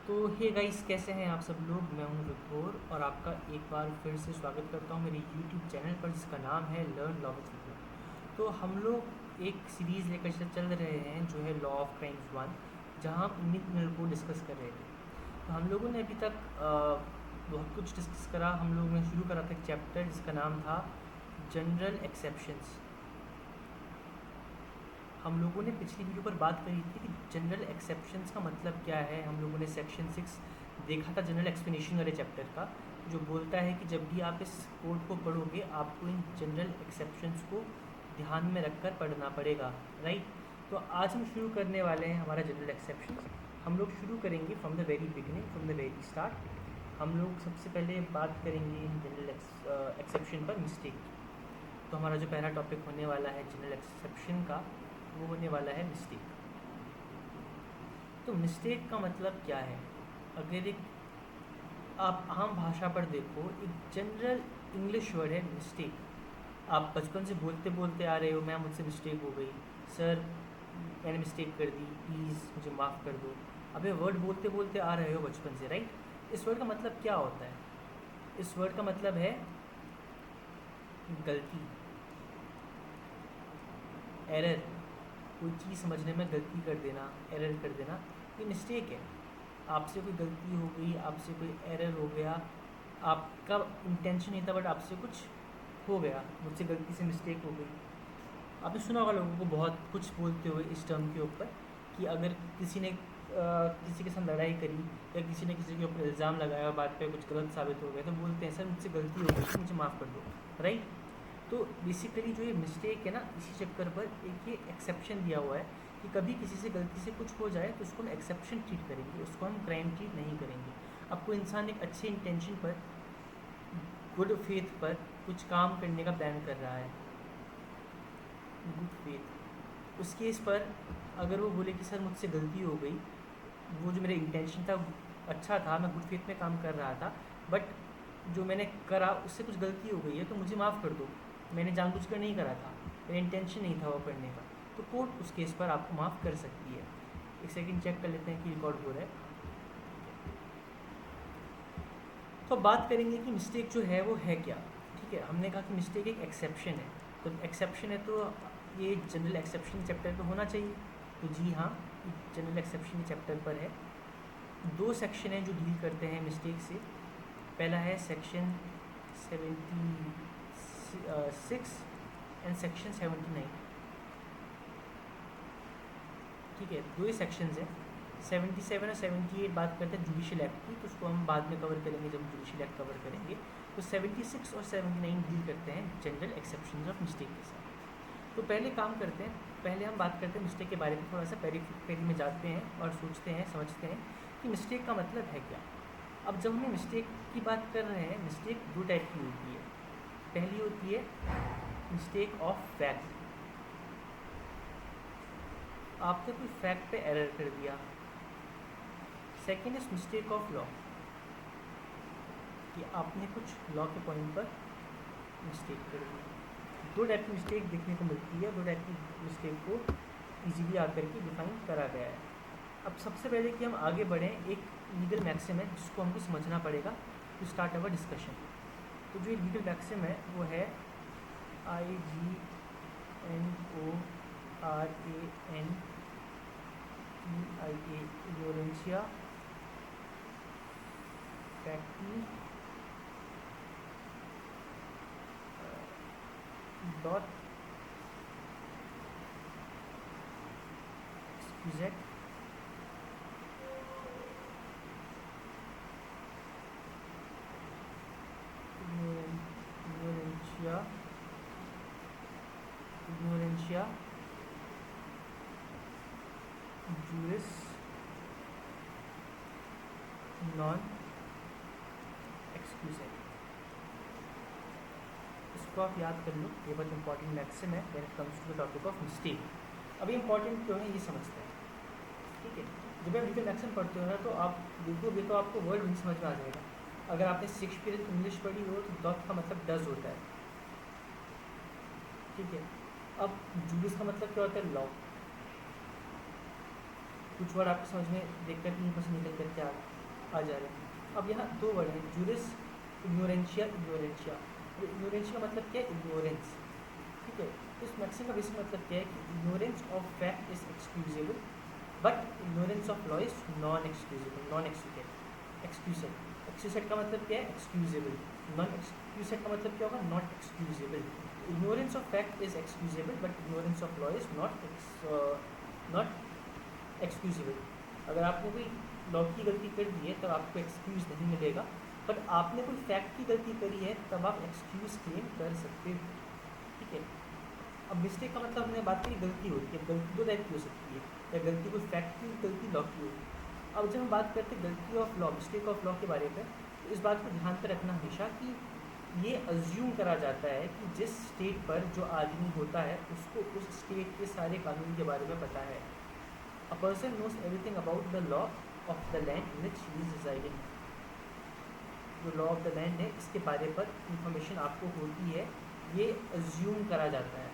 तो hey guys, कैसे हैं आप सब लोग। मैं हूं विभोर और आपका एक बार फिर से स्वागत करता हूं मेरे यूट्यूब चैनल पर जिसका नाम है लर्न लॉ विद विभोर। तो हम लोग एक सीरीज़ लेकर चल रहे हैं जो है लॉ ऑफ क्राइम्स वन, जहां हम इन्हीं को डिस्कस कर रहे थे। तो हम लोगों ने अभी तक बहुत कुछ डिस्कस करा। हम लोगों ने शुरू करा था एक चैप्टर जिसका नाम था जनरल एक्सेप्शंस। हम लोगों ने पिछली वीडियो पर बात करी थी कि जनरल एक्सेप्शंस का मतलब क्या है। हम लोगों ने सेक्शन 6 देखा था जनरल एक्सप्लेनेशन वाले चैप्टर का, जो बोलता है कि जब भी आप इस कोड को पढ़ोगे आपको इन जनरल एक्सेप्शंस को ध्यान में रखकर पढ़ना पड़ेगा, राइट। तो आज हम शुरू करने वाले हैं हमारा जनरल एक्सेप्शंस। हम लोग शुरू करेंगे from the very beginning, from the very start. हम लोग सबसे पहले बात करेंगे जनरल एक्सेप्शन पर मिस्टेक। तो हमारा जो पहला टॉपिक होने वाला है जनरल एक्सेप्शन का, वो होने वाला है मिस्टेक। तो मिस्टेक का मतलब क्या है? अगर एक आप आम भाषा पर देखो, एक जनरल इंग्लिश वर्ड है मिस्टेक। आप बचपन से बोलते बोलते आ रहे हो, मैम मुझसे मिस्टेक हो गई, सर मैंने मिस्टेक कर दी, प्लीज़ मुझे माफ़ कर दो। अब ये वर्ड बोलते बोलते आ रहे हो बचपन से, राइट। इस वर्ड का मतलब क्या होता है? इस वर्ड का मतलब है गलती, एरर। कोई चीज़ समझने में गलती कर देना, एरर कर देना, ये मिस्टेक है। आपसे कोई गलती हो गई, आपसे कोई एरर हो गया, आपका इंटेंशन नहीं था बट आपसे कुछ हो गया, मुझसे गलती से मिस्टेक हो गई। आपने सुना होगा लोगों को बहुत कुछ बोलते हुए इस टर्म के ऊपर कि अगर किसी ने किसी के साथ लड़ाई करी या किसी ने किसी के ऊपर इल्ज़ाम लगाया और बाद पे कुछ गलत साबित हो गया तो बोलते हैं सर मुझसे गलती हो गई, मुझे माफ़ कर दो, राइट। तो बेसिकली जो ये मिस्टेक है ना, इसी चक्कर पर एक ये एक्सेप्शन दिया हुआ है कि कभी किसी से गलती से कुछ हो जाए तो उसको हम एक्सेप्शन ट्रीट करेंगे, उसको हम क्राइम ट्रीट नहीं करेंगे। अब कोई इंसान एक अच्छे इंटेंशन पर, गुड फेथ पर कुछ काम करने का प्लान कर रहा है, गुड फेथ, उस केस पर अगर वो बोले कि सर मुझसे गलती हो गई, वो जो मेरा इंटेंशन था अच्छा था, मैं गुड फेथ में काम कर रहा था, बट जो मैंने करा उससे कुछ गलती हो गई है तो मुझे माफ़ कर दो, मैंने जानबूझकर नहीं करा था, मेरा इंटेंशन नहीं था वो करने का, तो कोर्ट उस केस पर आपको माफ़ कर सकती है। एक सेकंड चेक कर लेते हैं कि रिकॉर्ड हो रहा है। तो बात करेंगे कि मिस्टेक जो है वो है क्या। ठीक है, हमने कहा कि मिस्टेक एक एक्सेप्शन है, तो एक्सेप्शन है तो ये जनरल एक्सेप्शन चैप्टर पर होना चाहिए। तो जी हाँ, जनरल एक्सेप्शन चैप्टर पर है। दो सेक्शन हैं जो डील करते हैं मिस्टेक से। पहला है सेक्शन 76 एंड सेक्शन 79। ठीक है, दो ही सेक्शंस हैं। 77 और 78 बात करते हैं जुडिशियल एक्ट की, तो उसको हम बाद में कवर करेंगे जब जुडिशियल एक्ट कवर करेंगे। तो 76 और 79 डील करते हैं जनरल एक्सेप्शन ऑफ मिस्टेक के साथ। तो पहले काम करते हैं, पहले हम बात करते हैं मिस्टेक के बारे में, थोड़ा सा पेरी में जाते हैं और सोचते हैं, समझते हैं कि मिस्टेक का मतलब है क्या। अब जब हम मिस्टेक की बात कर रहे हैं, मिस्टेक दो टाइप की होती है। पहली होती है मिस्टेक ऑफ फैक्ट, आपने कोई फैक्ट पे एरर कर दिया। Second is mistake of law, कि आपने कुछ लॉ के पॉइंट पर मिस्टेक कर दी। दो टाइप की मिस्टेक देखने को मिलती है, दो टाइप की मिस्टेक को इजीली आकर के डिफाइन करा गया है। अब सबसे पहले कि हम आगे बढ़ें, एक लीगल मैक्सिम है जिसको हमको समझना पड़ेगा टू स्टार्ट अवर डिस्कशन। तो जो लीगल मैक्सिम है वो है IGNORANTIA ignorantia facti dot excusat ignorantia juris non excusat। इसको आप याद कर लो, ये बहुत इंपॉर्टेंट मैक्सिम है when it comes to the topic of mistake. अभी इंपॉर्टेंट क्यों है ये समझते हैं। ठीक है, जब आप लीगल मैक्सिम पढ़ते हो ना तो आप देखोगे तो आपको वर्ड नहीं समझ में आ जाएगा। अगर आपने शेक्सपियर इंग्लिश पढ़ी हो तो डॉट का मतलब डज होता है। ठीक है, अब जूडिस का मतलब क्या होता है? लॉ। कुछ वर्ड आपको समझ में देखकर नहीं पसंद निकल करके आ जा रहे हैं। अब यहाँ दो वर्ड हैं, जूरिस इग्नोरेंशिया। इग्नोरेंशिया इग्नोरेंशिया का मतलब क्या है? इग्नोरेंस। ठीक है, तो इस मैक्सिम का बेसिक मतलब क्या है कि ignorance of fact is excusable but ignorance of law is non excusable, non excusable. Excused का मतलब क्या है? एक्सक्यूजेबल। नॉन एक्सक्यूजेड का मतलब क्या होगा? Not excusable. Ignorance of fact is excusable but ignorance of law is not excusable. अगर आपने कोई लॉ की गलती कर दी है तब आपको एक्सक्यूज़ नहीं मिलेगा, बट आपने कोई फैक्ट की गलती करी है तब आप एक्सक्यूज़ क्लेम कर सकते हो। ठीक है, अब मिस्टेक का मतलब हमने बात करी गलती होती है, गलती दो टाइप की हो सकती है, या गलती कोई फैक्ट की, गलती लॉ की होगी। अब जब हम बात करते हैं गलती of law, mistake of law के बारे में, तो इस बात को ध्यान पर रखना हमेशा कि ये अज्यूम करा जाता है कि जिस स्टेट पर जो आदमी होता है उसको उस स्टेट के सारे कानून के बारे में पता है। A person knows everything about the law of the land in which he is residing. जो लॉ ऑफ द लैंड है इसके बारे पर इंफॉर्मेशन आपको होती है, ये अज्यूम करा जाता है।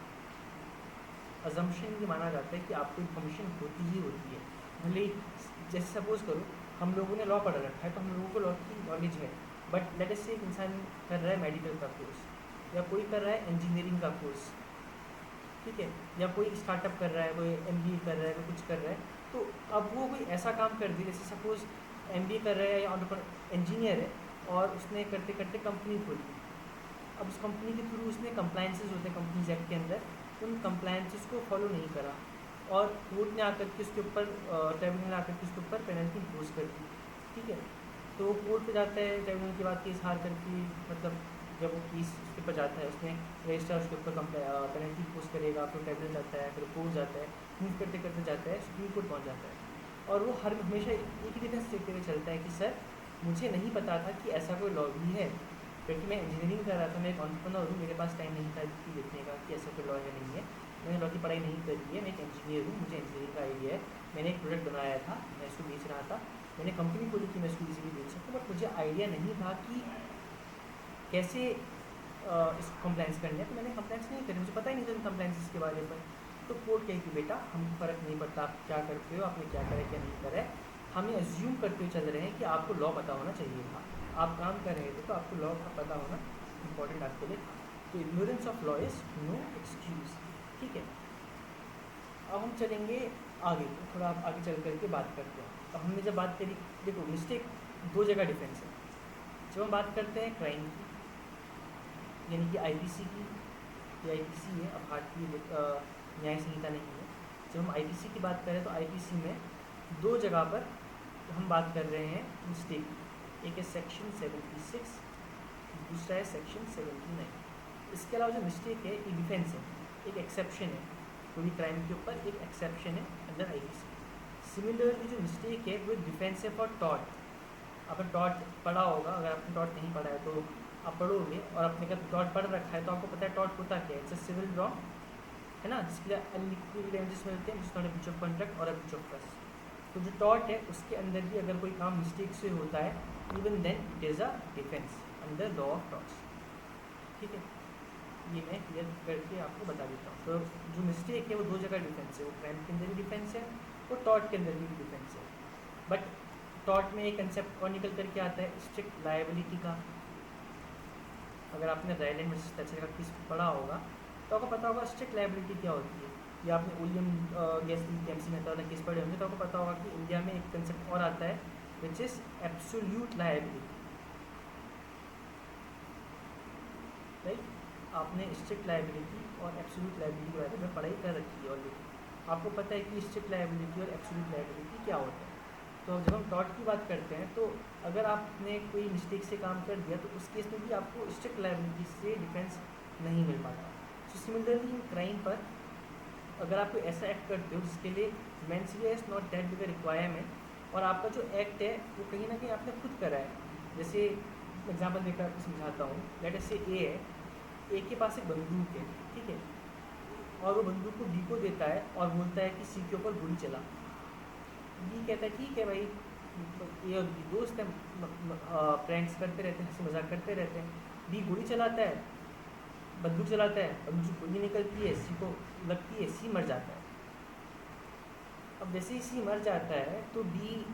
अजम्पशन ये माना जाता है कि आपको इन्फॉर्मेशन होती ही होती है। भले जैसे सपोज करो हम लोगों ने लॉ पढ़ रखा है तो हम लोगों को लॉ की नॉलेज है, बट लेट अस से एक इंसान कर रहा है मेडिकल का कोर्स, या कोई कर रहा है इंजीनियरिंग का कोर्स, ठीक है, या कोई स्टार्टअप कर रहा है, कोई MBA कर रहा है, कोई कुछ कर रहा है, तो अब वो कोई ऐसा काम कर दिया, जैसे सपोज MBA कर रहा है या इंजीनियर है और उसने करते करते कंपनी खोली। अब उस कंपनी के थ्रू उसने कंप्लाइंसेस होते हैं कंपनीज एक्ट के अंदर, उन कंप्लाइंसेस को फॉलो नहीं करा और कोर्ट ने आकर के उसके ऊपर, ट्राइब्यूनल ने आकर के उसके ऊपर पेनल्टी इम्पोज कर दी। ठीक है, तो कोर्ट पे जाता है, ट्राइब्यूनल के बाद केस हार करके, मतलब जब वो केस उसके ऊपर जाता है, उसने रजिस्ट्रार उसके ऊपर पेनल्टी इम्पोज करेगा, फिर ट्राइब्यूनल जाता है, फिर कोर्ट जाता है, मूव करते करते जाता है, सुप्रीम कोर्ट पहुँच जाता है, और वो हमेशा एक ही डिफेंस देते हुए चलता है कि सर मुझे नहीं पता था कि ऐसा कोई लॉ भी है, क्योंकि मैं इंजीनियरिंग कर रहा था, मैं एक एंटरप्रेन्योर हूँ, मेरे पास टाइम नहीं था कि देखने का कि ऐसा कोई लॉ है नहीं है, मैंने लॉ की पढ़ाई नहीं करी है, मैं एक इंजीनियर हूँ, मुझे इंजीनियरिंग का आइडिया है, मैंने एक प्रोडक्ट बनाया था, मैं इसको बेच रहा था, मैंने कंपनी खोली कि मैं इसको ईजिली बेच सकूँ, बट मुझे आइडिया नहीं था कि कैसे इसको कंप्लाइंस करनी है, तो मैंने कंप्लाइंस नहीं करी, मुझे पता ही नहीं था कंप्लाइंस के बारे में। तो कोर्ट कहे कि बेटा हमको फ़र्क नहीं पड़ता आप क्या करते हो, आपने क्या करा क्या नहीं करा है, हम ये अज्यूम करते हुए चल रहे हैं कि आपको लॉ पता होना चाहिए था, आप काम कर रहे थे तो आपको लॉ का पता होना इम्पॉर्टेंट आपके लिए। तो ignorance of law is no excuse. ठीक है, अब हम चलेंगे आगे, थोड़ा आप आगे चल करके बात करते हैं। अब हमने जब बात करी, देखो मिस्टेक दो जगह डिफेंस है। जब हम बात करते हैं क्राइम की, यानी कि IPC की, ये IPC है, अब भारतीय न्याय संहिता नहीं है। जब हम IPC की बात करें तो IPC में दो जगह पर हम बात कर रहे हैं मिस्टेक की, एक है सेक्शन 76, दूसरा है सेक्शन 79। इसके अलावा जो मिस्टेक है ये डिफेंस है, एक एक्सेप्शन है, कोई क्राइम के ऊपर एक एक्सेप्शन है अंडर IPC। सिमिलरली जो मिस्टेक है वो डिफेंस है फॉर टॉर्ट। आपने टॉर्ट पढ़ा होगा, अगर आपने टॉर्ट नहीं पढ़ा है तो आप पढ़ोगे, और आपने अगर टॉर्ट पढ़ रखा है तो आपको पता है टॉर्ट होता क्या है, इट्स अ सिविल रॉन्ग, है ना, जिसके लिए अनलिक्विड डेमेजेस मिलते हैं, जिसमें ब्रीच ऑफ कॉन्ट्रैक्ट और ब्रीच ऑफ ट्रस्ट। तो जो टॉर्ट है उसके अंदर भी अगर कोई काम मिस्टेक से होता है, even then it is a defence under law of torts. ठीक है, ये मैं क्लियर करके आपको बता देता हूँ। तो जो मिस्टेक है वो दो जगह डिफेंस है, वो क्राइम के अंदर भी डिफेंस है और टॉर्ट के अंदर भी डिफेंस है। बट टॉर्ट में एक कंसेप्ट और निकल करके आता है स्ट्रिक्ट लायबिलिटी का। अगर आपने रायलैंड वर्सेस थैचर का केस पढ़ा होगा तो आपको पता होगा स्ट्रिक्ट लायबिलिटी क्या होती है, या आपने विलियम गैस TMC मेहता वाला केस पढ़े होंगे तो आपको पता होगा कि इंडिया में एक कंसेप्ट और आता है which is absolute liability. Right, आपने स्ट्रिक्ट लायबिलिटी और एब्सोल्यूट लायबिलिटी के बारे में पढ़ाई कर रखी है ऑलरेडी, आपको पता है कि स्ट्रिक्ट लायबिलिटी और एब्सोल्यूट लायबिलिटी क्या होता है। तो जब हम टॉर्ट की बात करते हैं तो अगर आपने कोई मिस्टेक से काम कर दिया तो उस केस में भी आपको स्ट्रिक्ट लायबिलिटी से डिफेंस नहीं मिल पाता। सो सिमिलरली इन क्राइम पर अगर आप कोई ऐसा एक्ट करते हो जिसके लिए mens rea is not that big requirement, और आपका जो एक्ट है वो कहीं ना कहीं आपने खुद करा है, जैसे एग्जाम्पल देकर आपको समझाता हूँ। लेट अस से A है, A के पास एक बंदूक है, ठीक है, और वो बंदूक को B को देता है और बोलता है कि C के ऊपर गोली चला। B कहता है ठीक है भाई, ये और B दोस्त हैं, प्रैंक्स करते रहते हैं, हंसी मजाक करते रहते हैं। B गोली चलाता है, बंदूक चलाता है, बंदूक गोली निकलती है, C को लगती है, C मर जाता है। अब जैसे ही सी मर जाता है तो बी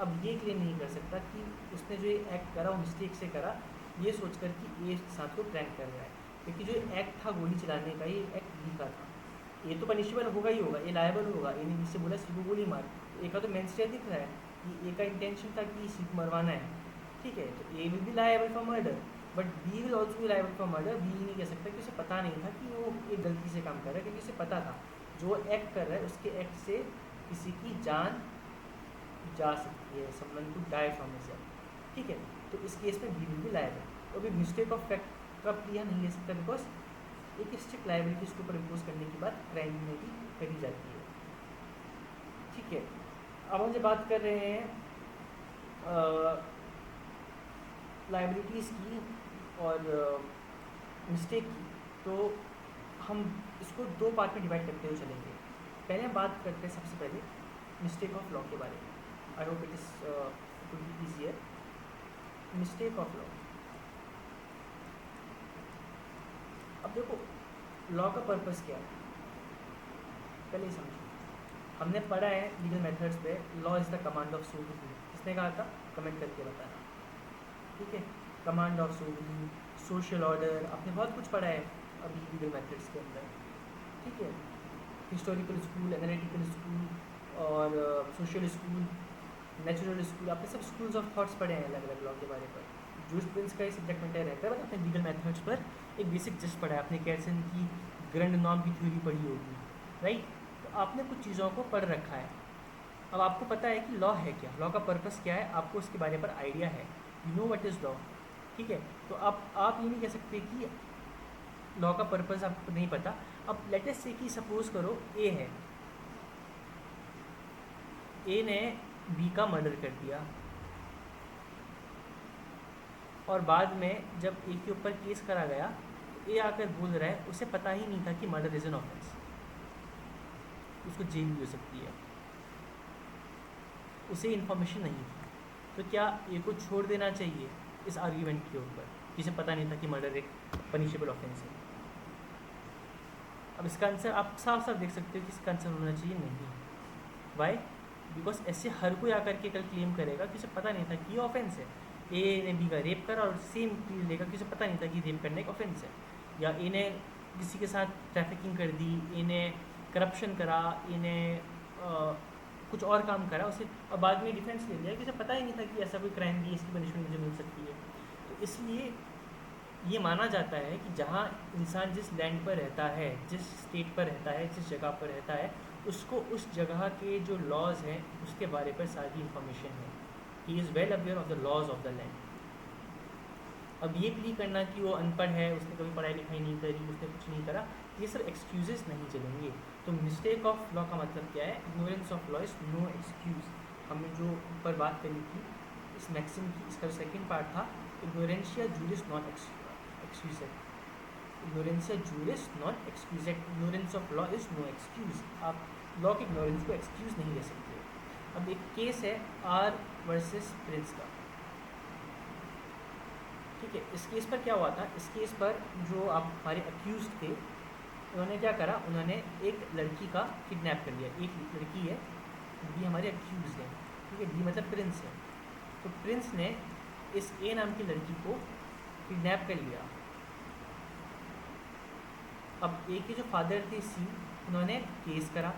अब ये क्लेम नहीं कर सकता कि उसने जो ये एक्ट करा वो मिस्टेक से करा, ये सोचकर कि ए साथ को प्रैंक कर रहा है, क्योंकि जो एक्ट था गोली चलाने का ये एक्ट बी का था। ये तो पनिशेबल होगा ही होगा, ये लायबल होगा, ये जिससे बोला सी को गोली मार, ए का तो मेंस्ट्रिया दिख रहा है कि ए का इंटेंशन था कि सी को मरवाना है, ठीक है, तो A will be liable for murder, but B will also be liable for murder. B नहीं कह सकता कि उसे पता नहीं था कि वो एक गलती से काम कर रहा है, क्योंकि उसे पता था जो एक्ट कर रहा है उसके एक्ट से किसी की जान जा सकती है, समवन को डाई फ्रॉम हिज एक्ट, ठीक है, तो इस केस में बी विल बी लायबल। तो अभी मिस्टेक ऑफ फैक्ट का प्लिया नहीं ले सकता, बिकॉज एक स्ट्रिक्ट लायबिलिटी उसके ऊपर इम्पोज करने के बाद क्राइम में भी करी जाती है, ठीक है। अब हम जब बात कर रहे हैं लायबिलिटीज़ की और मिस्टेक की, तो हम इसको दो पार्ट में डिवाइड करते हुए चलेंगे। पहले हम बात करते हैं सबसे पहले मिस्टेक ऑफ लॉ के बारे में। I hope it will be easier. Mistake of law, अब देखो लॉ का पर्पस क्या है पहले ही समझो। हमने पढ़ा है लीगल मेथड्स पे, law is the command of sovereign. किसने कहा था? कमेंट करके बताना, ठीक है। Command of sovereign, social order, आपने बहुत कुछ पढ़ा है अभी लीगल मेथड्स के अंदर, ठीक है। हिस्टोरिकल स्कूल, एनालिटिकल स्कूल और सोशल स्कूल, नेचुरल स्कूल, आपने सब स्कूल्स ऑफ थॉट्स पढ़े हैं अलग अलग लॉ के बारे पर। जूरिस्प्रूडेंस का ही सब्जेक्ट मैटर रहता है, बट आपने लीगल मेथड्स पर एक बेसिक जस्ट पढ़ा है, आपने कैरसन की ग्रैंड नॉर्म की थ्योरी पढ़ी होगी, राइट। तो आपने कुछ चीज़ों को पढ़ रखा है, अब आपको पता है कि लॉ है क्या, लॉ का पर्पस क्या है, आपको उसके बारे पर आइडिया है, you know what is law, ठीक है। तो आप ये नहीं कह सकते कि लॉ का पर्पस आपको नहीं पता। अब लेटेस्ट से कि सपोज करो ए है, ए ने बी का मर्डर कर दिया और बाद में जब ए के ऊपर केस करा गया तो ए आकर बोल रहा है उसे पता ही नहीं था कि मर्डर इज एन ऑफेंस, उसको जेल भी हो सकती है, उसे इन्फॉर्मेशन नहीं थी। तो क्या ए को छोड़ देना चाहिए इस आर्ग्यूमेंट के ऊपर, जिसे पता नहीं था कि मर्डर एक पनिशेबल ऑफेंस है? अब इसका आंसर आप साफ साफ देख सकते हो कि इसका आंसर होना चाहिए नहीं। वाई? बिकॉज ऐसे हर कोई आकर के कल क्लेम करेगा कि उसे पता नहीं था कि ये ऑफेंस है। ए ने बी का रेप करा और सेम चीज़ लेगा कि उसे पता नहीं था कि रेप करने का ऑफेंस है, या ए ने किसी के साथ ट्रैफिकिंग कर दी, ए ने करप्शन करा, ए ने कुछ और काम करा उसे, और बाद में डिफेंस ले लिया कि उसे पता ही नहीं था कि ऐसा कोई क्राइम भी, इसकी पनिशमेंट मुझे मिल सकती है। तो इसलिए ये माना जाता है कि जहाँ इंसान जिस लैंड पर रहता है, जिस स्टेट पर रहता है, जिस जगह पर रहता है, उसको उस जगह के जो लॉज हैं उसके बारे पर सारी इंफॉर्मेशन है। He is well aware of the laws of the land. अब ये प्ली करना कि वो अनपढ़ है, उसने कभी पढ़ाई लिखाई नहीं करी, उसने कुछ नहीं करा, ये सब एक्सक्यूजेस नहीं चलेंगे। तो मिस्टेक ऑफ लॉ का मतलब क्या है? Ignorance of law is no excuse. हमने जो ऊपर बात करी थी इस मैक्सिम की, इसका सेकेंड पार्ट था इग्नोरेंशिया जूरिस नॉट एक्सक्यूजेड। इग्नोरेंशिया जूरिस not excused, ignorance of law is no excuse. आप लॉ के इग्नोरेंस को एक्सक्यूज़ नहीं ले सकते। अब एक केस है आर वर्सेस प्रिंस का, ठीक है। इस केस पर क्या हुआ था? इस केस पर जो आप हमारे अक्यूज थे, उन्होंने क्या करा, उन्होंने एक लड़की का किडनैप कर लिया। एक लड़की है, बी हमारे अक्यूज है, ठीक है, बी मतलब प्रिंस है। तो प्रिंस ने इस ए नाम की लड़की को किडनैप कर लिया। अब ए के जो फादर थे सी, उन्होंने केस करा,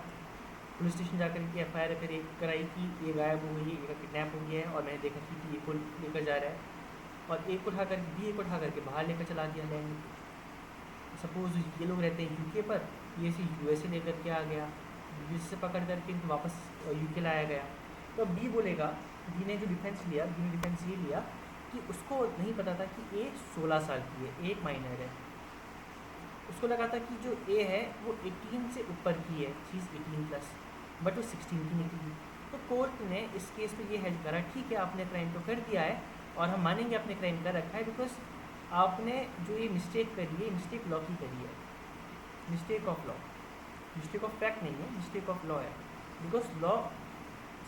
पुलिस स्टेशन जाकर के FIR कराई कि ये गायब हो गई है, ए का किडनैप हो गया है और मैंने देखा कि ए को लेकर जा रहा है, और ए को उठा कर बी को उठा करके बाहर लेकर चला दिया लैंड। सपोज ये लोग रहते हैं UK पर, ये से USA लेकर के आ गया, US से पकड़ करके इनको वापस UK लाया गया। तो बी बोलेगा, बी ने जो डिफेंस लिया, बी ने डिफेंस ये लिया कि उसको नहीं पता था कि ए 16 साल की है, एक माइनर है। उसको लगा था कि जो ए है वो 18 से ऊपर की है, चीज़ 18+, बट वो 16 की निकली। तो कोर्ट ने इस केस में ये हेल्प करा, ठीक है आपने क्राइम तो कर दिया है और हम मानेंगे आपने क्राइम कर रखा है, बिकॉज आपने जो ये मिस्टेक करी है, मिस्टेक लॉ की करी है, mistake of law, mistake of fact नहीं है, मिस्टेक ऑफ लॉ है। बिकॉज लॉ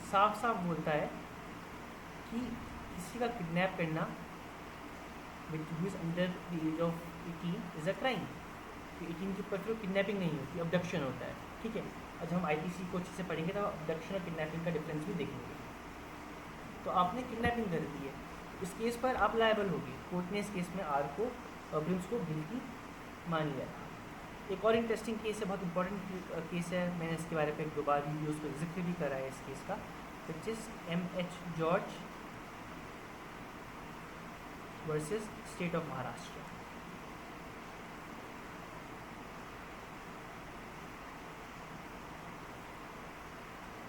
साफ साफ बोलता है कि किसी का किडनैप करना which is under the age of 18 is a crime. तो 18 के ऊपर फिर किडनैपिंग नहीं होती, अबडक्शन होता है, ठीक है। और जब हम आईपीसी को अच्छे से पढ़ेंगे तो अबडक्शन और किडनैपिंग का डिफरेंस भी देखेंगे। तो आपने किडनैपिंग कर दी है, इस केस पर आप लायबल होगी। कोर्ट ने इस केस में आर को प्रिंस को गिल्टी मान लिया था। एक और इंटरेस्टिंग केस है, बहुत इंपॉर्टेंट केस है, मैंने इसके बारे में एक दो बार वीडियोज़ पर जिक्र भी करा है इस केस का, which is M.H. George versus state of Maharashtra.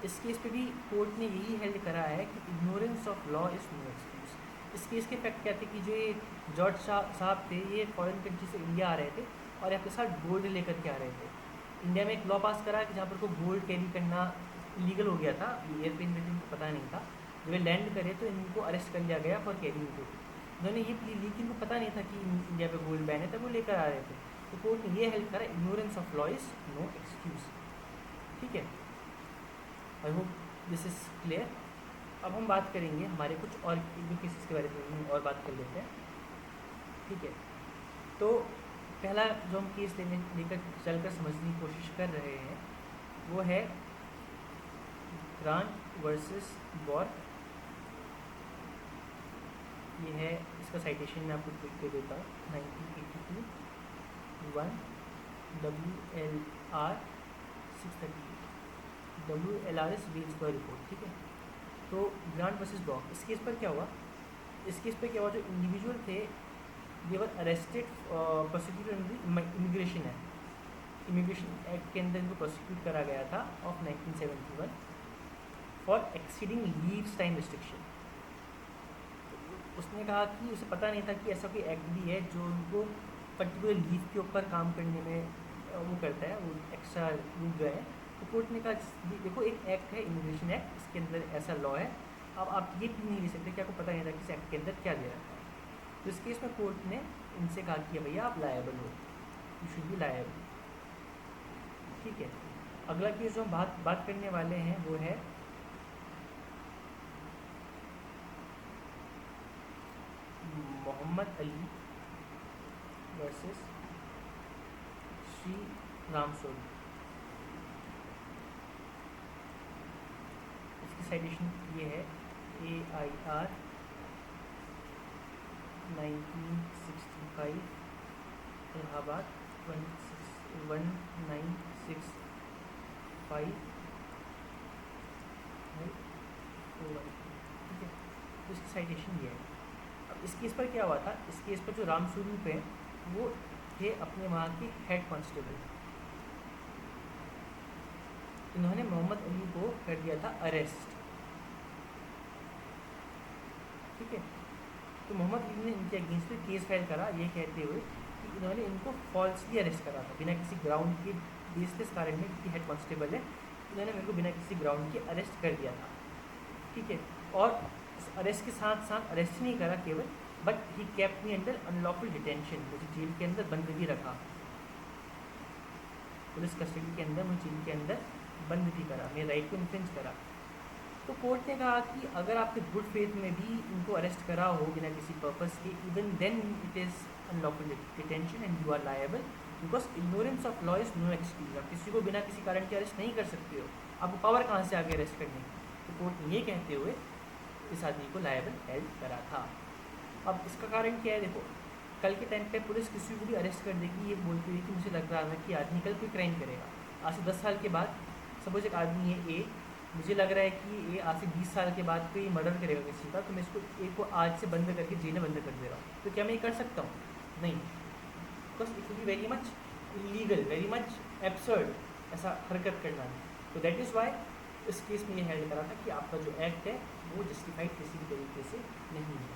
इस केस पे भी कोर्ट ने यही हेल्ड करा है कि ignorance of law is no excuse. इस केस के फैक्ट क्या थे कि जो ये जॉर्ज साहब थे, ये फॉरेन कंट्री से इंडिया आ रहे थे और यहाँ के साथ गोल्ड लेकर के आ रहे थे। इंडिया में एक लॉ पास करा कि जहाँ पर को गोल्ड कैरी करना इलीगल हो गया था, एयरप्लेन में इनको पता नहीं था। जब ये लैंड करे तो इनको अरेस्ट कर लिया गया फॉर कैरिंग गोल्ड। उन्होंने ये प्ली ली कि इनको पता नहीं था कि इंडिया पे गोल्ड बैन है, तब वो लेकर आ रहे थे। तो कोर्ट ने ये हेल्प करा, ignorance of law is no excuse. ठीक है, I hope this is clear. अब हम बात करेंगे हमारे कुछ और जो केसेस के बारे में और बात कर लेते हैं। ठीक है, तो पहला जो हम केस लेकर चलकर समझने की कोशिश कर रहे हैं वो है ग्रांट वर्सेस बॉर्क। ये है, इसका साइटेशन मैं आपको क्विक दे देता हूँ। 1982 1 WLR 638 WLR इज वेल्सबर्ग रिपोर्ट। ठीक है, तो ग्रांट वर्सेस बॉर्क, इस केस पर क्या हुआ? इस केस पर क्या हुआ, जो इंडिविजुअल थे they were arrested prosecuted under immigration act. Immigration act के अंदर इनको प्रोसिक्यूट करा गया था of 1971 for exceeding leaves time restriction. उसने कहा कि उसे पता नहीं था कि ऐसा कोई एक्ट भी है जो उनको पर्टिकुलर लीव के ऊपर काम करने में वो करता है, वो एक्स्ट्रा रूल जो है। तो कोर्ट ने कहा देखो एक एक्ट है इमिग्रेशन एक्ट, इसके अंदर ऐसा लॉ है, अब आप ये भी नहीं ले सकते कि आपको पता नहीं था कि इस एक्ट के अंदर क्या दे रखा है। तो इस केस में कोर्ट ने इनसे कहा कि भैया आप लायबल हो, यू शुड बी लायबल। ठीक है, अगला केस जो हम बात करने वाले हैं वो है मोहम्मद अली वर्सेस श्री राम सोनी। इसकी साइटेशन ये है AIR 1965 इलाहाबाद 1965 ठीक है, तो इसकी साइटेशन ये है। अब इस केस पर क्या हुआ था, इस केस पर जो राम स्वरूप हैं वो थे अपने वहाँ के हेड कांस्टेबल। इन्होंने मोहम्मद अली को कर दिया था अरेस्ट। ठीक है, तो मोहम्मद अली ने इनके अगेंस्ट में केस फाइल करा ये कहते हुए कि इन्होंने इनको फॉल्सली अरेस्ट करा था, बिना किसी ग्राउंड के बेसलेस कारण में कि हेड कांस्टेबल है, इन्होंने मेरे को बिना किसी ग्राउंड के अरेस्ट कर दिया था। ठीक है, और अरेस्ट के साथ साथ अरेस्ट नहीं करा केवल, but he kept me under unlawful detention, मुझे जेल के अंदर बंद भी रखा, पुलिस कस्टडी के अंदर मुझे जेल के अंदर बंद भी करा, मेरे राइट को इन्फ्रिंज करा। तो कोर्ट ने कहा कि अगर आपके गुड फेथ में भी इनको अरेस्ट करा हो बिना किसी पर्पस के, even then it is unlawful detention and you are liable because ignorance of law is no excuse. आप किसी को बिना किसी कारण के अरेस्ट नहीं कर सकते हो, आपको पावर कहाँ से आगे अरेस्ट करने की। तो कोर्ट ने ये कहते हुए इस आदमी को लायबल हेल्ड करा था। अब इसका कारण क्या है, देखो कल के टाइम पे पुलिस किसी को भी अरेस्ट कर देगी ये बोलते हुए कि मुझे लग रहा था कि आदमी कल कोई क्राइम करेगा। आज से 10 साल के बाद सपोज एक आदमी है ए, मुझे लग रहा है कि ये आज से 20 साल के बाद कोई मर्डर करेगा किसी का, तो मैं इसको ए को आज से बंद करके जेल में बंद कर दे रहा हूँ। तो क्या मैं ये कर सकता हूँ? नहीं, because it will be very much illegal, very much absurd ऐसा हरकत करना। तो दैट इज़ वाई इस केस में ये हेल्ड करा था कि आपका जो एक्ट है वो जस्टिफाइड किसी भी तरीके से नहीं है।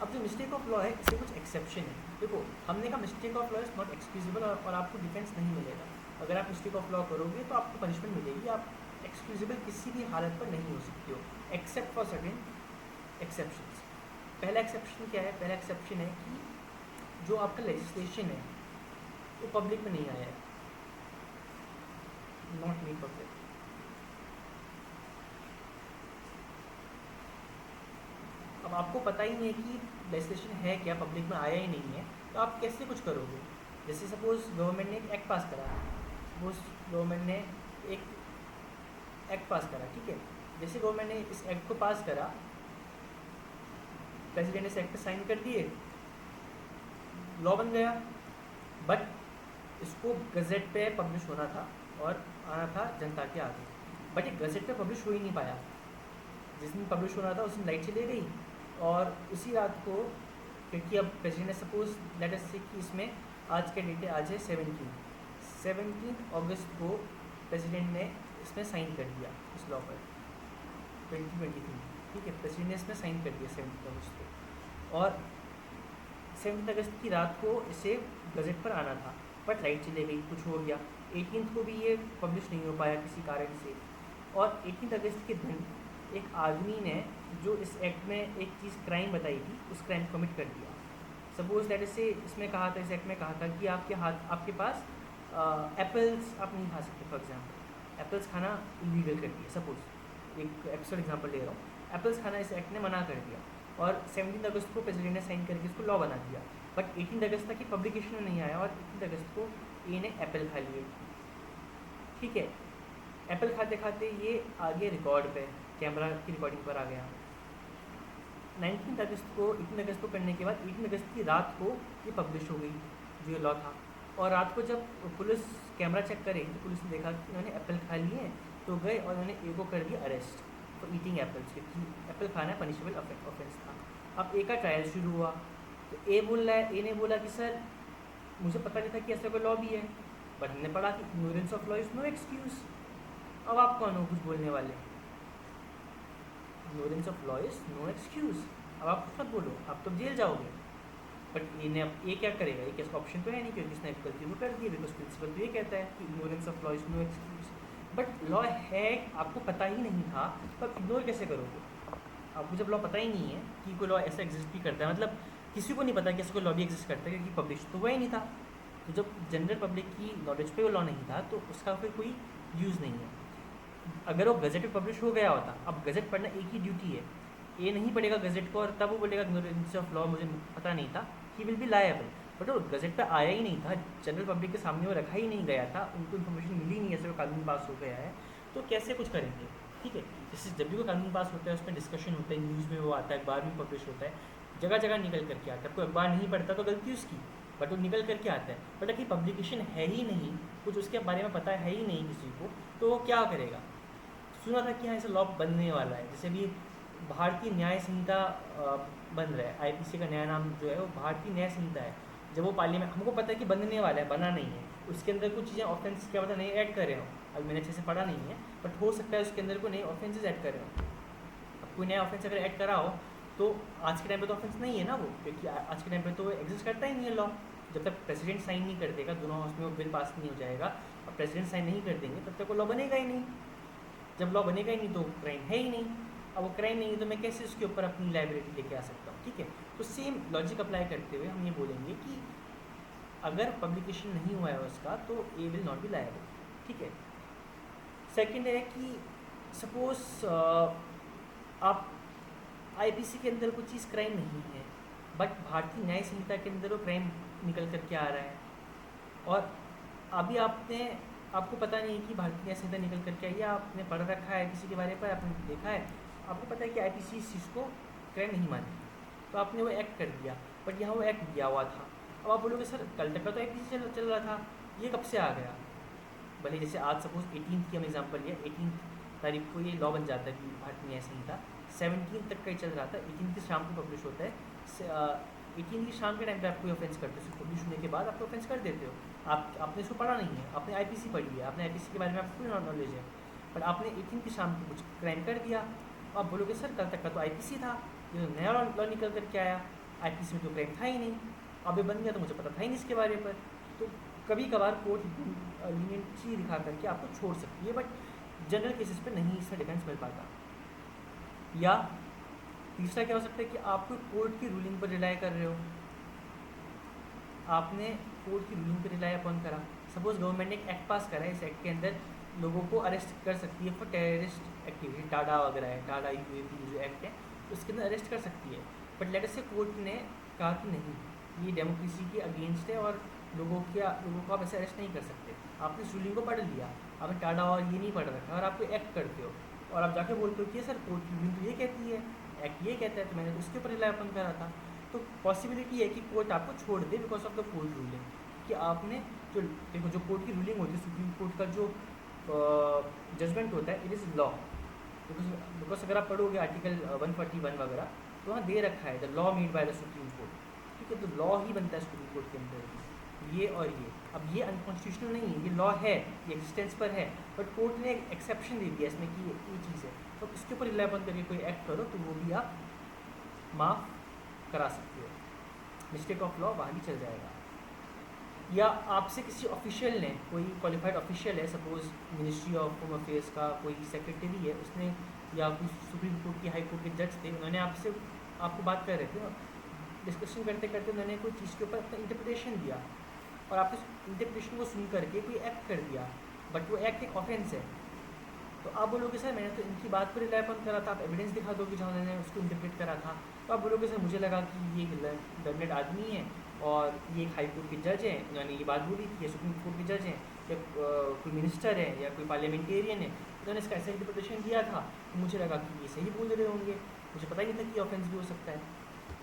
अब जो मिस्टेक ऑफ लॉ है इससे कुछ एक्सेप्शन है। देखो हमने कहा mistake of law is not excusable और आपको डिफेंस नहीं मिलेगा। अगर आप मिस्टेक ऑफ लॉ करोगे तो आपको पनिशमेंट मिलेगी, आप एक्सक्यूजेबल किसी भी हालत पर नहीं हो सकते हो एक्सेप्ट फॉर सर्टेन एक्सेप्शंस। पहला एक्सेप्शन क्या है? पहला एक्सेप्शन है कि जो आपका लेजिस्लेशन है वो पब्लिक में नहीं आया है, नॉट मेड पब्लिक। अब आपको पता ही नहीं है कि लेजिस्लेशन है क्या, पब्लिक में आया ही नहीं है, तो आप कैसे कुछ करोगे? जैसे सपोज गवर्नमेंट ने एक एक्ट पास करा, सपोज गवर्नमेंट ने एक एक्ट पास करा, ठीक है। जैसे गवर्नमेंट ने इस एक्ट को पास करा, प्रेसिडेंट ने इस एक्ट पर साइन कर दिए, लॉ बन गया। बट इसको गज़ेट पे पब्लिश होना था और आना था जनता के आगे, बट ये गज़ेट पे पब्लिश हो ही नहीं पाया। जिस दिन पब्लिश होना था उस दिन लाइट चली गई, और उसी रात को, क्योंकि अब प्रेसिडेंट ने सपोज लेट अस से कि इसमें आज का डेट है, आज है 17 अगस्त को प्रेसिडेंट ने इसमें साइन कर दिया इस लॉ पर 2023, ठीक है। प्रेसिडेंट ने इसमें साइन कर दिया 17 अगस्त को, और 17 अगस्त की रात को इसे गज़ेट पर आना था, बट लाइट चली गई, कुछ हो गया। 18 को भी ये पब्लिश नहीं हो पाया किसी कारण से, और 18 अगस्त के दिन एक आदमी ने जो इस एक्ट में एक चीज़ क्राइम बताई थी, उस क्राइम को कमिट कर दिया। सपोज दैट से इसमें कहा था, इस एक्ट में कहा था कि आपके पास एप्पल्स आप नहीं खा सकते, फॉर एग्जांपल एप्पल्स खाना इलीगल कर दिया। सपोज एक एपिसोड एग्जांपल ले रहा हूँ, एप्पल्स खाना इस एक्ट ने मना कर दिया, और 17 अगस्त को प्रेसिडेंट ने साइन करके इसको लॉ बना दिया। बट 18 अगस्त तक की पब्लिकेशन में नहीं आया, और 18 अगस्त को ए ने एप्पल खा लिए, ठीक है। एप्पल खाते खाते ये आगे रिकॉर्ड पे, कैमरा की रिकॉर्डिंग पर आ गया। 18 अगस्त को, 18 अगस्त को करने के बाद 18 अगस्त की रात को ये पब्लिश हो गई जो ये लॉ था। और रात को जब पुलिस कैमरा चेक करेगी तो पुलिस ने देखा कि इन्होंने एप्पल खा लिए हैं, तो गए और उन्होंने ए को कर दिया अरेस्ट फॉर ईटिंग एप्पल्स, क्योंकि एप्पल खाना पनिशेबल ऑफेंस था। अब ए का ट्रायल शुरू हुआ, तो ए बोल रहा है, ए ने बोला कि सर मुझे पता नहीं था कि ऐसा कोई लॉ भी है, बट हमने पढ़ा कि ignorance of law is no excuse. अब आप कौन हो कुछ बोलने वाले? Ignorance of law is no excuse. अब आप कुछ मत बोलो, आप तो जेल जाओगे। बट ए ने अब ये क्या करेगा, एक ऐसा ऑप्शन तो है नहीं, क्योंकि इसने गलती को कर दी, बिकॉज प्रिंसिपल तो ये कहता है कि ignorance of law is no excuse. But law है, आपको पता ही नहीं था, तो आप इग्नोर कैसे करोगे? आपको जब लॉ पता ही नहीं है कि कोई लॉ ऐसा एग्जिस्ट भी करता है, मतलब किसी को नहीं पता कि ऐसा कोई लॉ भी एग्जिस्ट करता है, क्योंकि पब्लिश तो हुआ ही नहीं था। तो जब जनरल पब्लिक की नॉलेज पे वो लॉ नहीं था, तो उसका फिर कोई यूज़ नहीं है। अगर वो गज़ेट पे पब्लिश हो गया होता, अब गज़ेट पढ़ना एक ही ड्यूटी है, ये नहीं पढ़ेगा गज़ेट को और तब वो बोलेगा इग्नोरेंस ऑफ लॉ मुझे पता नहीं था, he will be liable. But वो गज़ेट पे आया ही नहीं था, जनरल पब्लिक के सामने वो रखा ही नहीं गया था, उनको इन्फॉर्मेशन मिली नहीं, ऐसे वो कानून पास हो गया है, तो कैसे कुछ करेंगे? ठीक है, जैसे जब भी कोई कानून पास होता है उसमें डिस्कशन होता है, न्यूज़ में वो आता है, अखबार में पब्लिश होता है, जगह जगह निकल करके आता है। कोई अखबार नहीं पढ़ता तो गलती उसकी, बट वो निकल करके आता है। बट अगर पब्लिकेशन है ही नहीं, कुछ उसके बारे में पता है ही नहीं किसी को, तो वो क्या करेगा? सुना था कि हाँ ऐसा लॉ बनने वाला है, जैसे भी भारतीय न्याय संहिता बन रहा है, आईपीसी का नया नाम जो है वो भारतीय न्याय संहिता है। जब वो पार्लियामेंट, हमको पता है कि बनने वाला है, बना नहीं है, उसके अंदर कुछ चीज़ें ऑफेंस क्या पता नहीं ऐड कर रहे हो, अभी मैंने अच्छे से पढ़ा नहीं है, बट हो सकता है उसके अंदर कोई नए ऑफेंसेज ऐड कर रहे हो। अब कोई नया ऑफेंस अगर ऐड करा हो तो आज के टाइम पे तो ऑफेंस नहीं है ना वो, क्योंकि आज के टाइम पे तो एग्जिस्ट करता ही नहीं है लॉ। जब तक प्रेसिडेंट साइन नहीं कर देगा, दोनों हाउस में वो बिल पास नहीं हो जाएगा और प्रेसिडेंट साइन नहीं कर देंगे, तब तक वो लॉ बनेगा ही नहीं। जब लॉ बनेगा ही नहीं तो क्राइम है ही नहीं। अब वो क्राइम नहीं है तो मैं कैसे उसके ऊपर अपनी लाइबिलिटी लेके आ सकता हूँ? ठीक है, तो सेम लॉजिक अप्लाई करते हुए हम ये बोलेंगे कि अगर पब्लिकेशन नहीं हुआ है उसका तो A will not be liable. ठीक है। सेकंड है कि सपोज आप आईपीसी के अंदर कोई चीज़ क्राइम नहीं है, बट भारतीय न्याय संहिता के अंदर वो क्राइम निकल करके आ रहा है, और अभी आपको पता नहीं कि भारतीय न्याय संहिता निकल करके आई है, आपने पढ़ रखा है किसी के बारे पर, आपने देखा है, आपको पता है कि आईपीसी इस चीज़ को क्राइम नहीं मानती, तो आपने वो एक्ट कर दिया, बट यहाँ वो एक्ट दिया हुआ था। अब आप बोलोगे सर कल तक का तो आईपीसी चल रहा था, ये कब से आ गया? भले जैसे आज सपोज 18 की हम एग्जांपल लिया, 18 तारीख को ये लॉ बन जाता है कि भारतीय न्याय संहिता, 17 तक का ही चल रहा था, 18 की शाम को पब्लिश होता है। 18 की शाम के टाइम पे आप कोई ऑफेंस करते हो, पब्लिश होने के बाद आप ऑफेंस कर देते हो। आपने इसको पढ़ा नहीं है, आपने आईपीसी पढ़ी है, आपने आईपीसी के बारे में आपको पूरी नॉलेज है, बट आपने 18 की शाम को कुछ क्राइम कर दिया। आप बोलोगे सर कल तक का तो आईपीसी था, ये तो नया लॉ निकल करके आया, आईपीसी में तो क्राइम था ही नहीं, अब ये बन गया तो मुझे पता था ही नहीं इसके बारे पर। तो कभी कभार कोर्ट लीनियंसी दिखा करके आपको छोड़ सकती है, बट जनरल केसेस पे नहीं इसमें डिफेंस मिल पाता। या तीसरा क्या हो सकता है कि आप कोई कोर्ट की रूलिंग पर रिलाई कर रहे हो, आपने कोर्ट की रूलिंग पर रिलाई अपॉन करा। सपोज गवर्नमेंट ने एक एक्ट पास करा है, इस एक्ट के अंदर लोगों को अरेस्ट कर सकती है फॉर टेररिस्ट एक्टिविटी, टाडा वगैरह है, टाडा यूएपी जो एक्ट है उसके अंदर अरेस्ट कर सकती है। बट लेट अस से कोर्ट ने कहा कि नहीं, ये डेमोक्रेसी के अगेंस्ट है और लोगों को आप ऐसे अरेस्ट नहीं कर सकते। आपने इस रूलिंग को पढ़ लिया, आपने टाडा और ये नहीं पढ़ रखा और आप कोई एक्ट करते हो और आप जाके बोलते हो कि सर कोर्ट की रूलिंग तो ये कहती है, एक्ट ये कहता है, तो मैंने तो उसके ऊपर रिलाई अपन करा था। तो पॉसिबिलिटी है कि कोर्ट आपको छोड़ दे because of the court ruling, कि आपने जो देखो जो कोर्ट की रूलिंग होती है, सुप्रीम कोर्ट का जो जजमेंट होता है, इट इज़ लॉ। बिकॉज अगर आप पढ़ोगे आर्टिकल 141 वगैरह, तो वहाँ दे रखा है the law made by the supreme court, ठीक है। तो लॉ ही बनता है सुप्रीम कोर्ट के अंदर, ये और ये। अब ये अनकॉन्स्टिट्यूशनल नहीं है, ये लॉ है, ये एग्जिस्टेंस पर है, बट कोर्ट ने एक एक्सेप्शन दे दिया इसमें कि ये चीज़ है, तो इसके ऊपर रिलाई बंद करके कोई एक्ट करो तो वो भी आप माफ़ करा सकते हो, मिस्टेक ऑफ लॉ वहाँ भी चल जाएगा। या आपसे किसी ऑफिशियल ने, कोई क्वालिफाइड ऑफिशियल है, suppose ministry of home affairs का कोई सेक्रेटरी है, उसने या कोई सुप्रीम कोर्ट के हाई कोर्ट के जज थे, उन्होंने आपको बात कर रहे थे, डिस्कशन करते करते उन्होंने कोई चीज़ के ऊपर अपना इंटरप्रिटेशन दिया और आपने इंटरप्रिटेशन को सुन करके कोई एक्ट कर दिया, बट वो एक्ट एक ऑफेंस है, तो आप बोलोगे सर मैंने तो इनकी बात पर रिलाई अपन करा था, आप एविडेंस दिखा दोगे जहाँ उन्होंने उसको इंटरप्रेट करा था। तो आप बोलोगे सर मुझे लगा कि ये लर्नेड आदमी है और ये हाई कोर्ट के जज हैं, उन्होंने ये बात बोली थी, या सुप्रीम कोर्ट के जज हैं, या कोई मिनिस्टर है या कोई पार्लियामेंटेरियन है, उन्होंने इसका ऐसा इंटरप्रिटेशन दिया था, तो मुझे लगा कि ये सही बोल रहे होंगे, मुझे पता ही नहीं था कि ऑफेंस भी हो सकता है,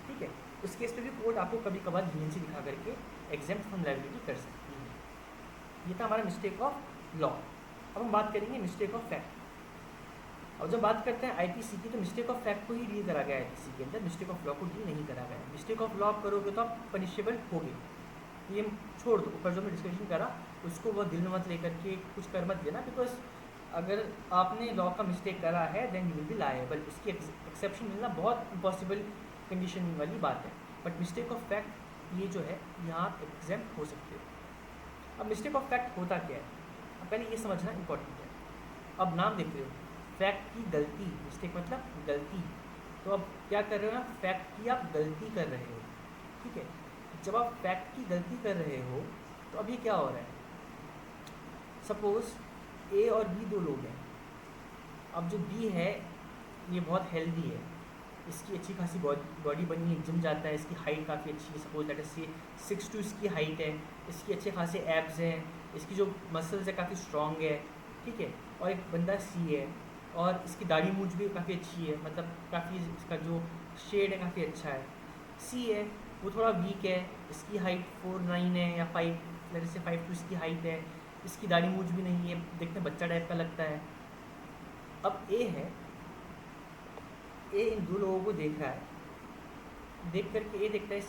ठीक है। उस केस पे भी कोर्ट आपको कभी कभार लीनियंसी दिखा करके एग्जेम्प्ट फ्रॉम लायबिलिटी कर सकती है। ये था हमारा मिस्टेक ऑफ लॉ। अब हम बात करेंगे मिस्टेक ऑफ फैक्ट। और जब बात करते हैं आईपीसी की, तो मिस्टेक ऑफ फैक्ट को ही डील करा गया है आईपीसी के अंदर, मिस्टेक ऑफ लॉ को डील नहीं करा गया है। मिस्टेक ऑफ लॉ करोगे तो आप पनिशेबल होगे, ये छोड़ दो, ऊपर जो मैं डिस्कशन करा उसको वो दिल में मत लेकर के कुछ कर मत देना, बिकॉज अगर आपने लॉ का मिस्टेक करा है then you will be liable. उसकी एक्सेप्शन मिलना बहुत इम्पॉसिबल कंडीशन वाली बात है, बट मिस्टेक ऑफ फैक्ट ये जो है यहाँ आप एग्जेम्प्ट हो सकते हो। अब मिस्टेक ऑफ फैक्ट होता क्या है, अब पहले ये समझना इंपॉर्टेंट है। अब नाम देख रहे हो, फैक्ट की गलती, मिस्टेक मतलब गलती, तो अब क्या कर रहे हो ना, फैक्ट की आप गलती कर रहे हो, ठीक है। जब आप फैक्ट की गलती कर रहे हो तो अब ये क्या हो रहा है, सपोज ए और बी दो लोग हैं। अब जो बी है ये बहुत हेल्दी है, इसकी अच्छी खासी बॉडी बनी है, जिम जाता है, इसकी हाइट काफ़ी अच्छी है, सपोज दैट इज 6'2" इसकी हाइट है, इसकी अच्छे खासे एब्स हैं, इसकी जो मसल्स है काफ़ी स्ट्रॉन्ग है, ठीक है। और एक बंदा सी है और इसकी दाढ़ी मूंछ भी काफ़ी अच्छी है, मतलब काफ़ी इसका जो शेड है काफ़ी अच्छा है। सी है वो थोड़ा वीक है, इसकी हाइट 4'9" है या 5'2" इसकी हाइट है, इसकी दाढ़ी मूंछ भी नहीं है, देखने बच्चा टाइप का लगता है। अब ए है, ए इन दो लोगों को देख रहा है, देख करके ए देखता है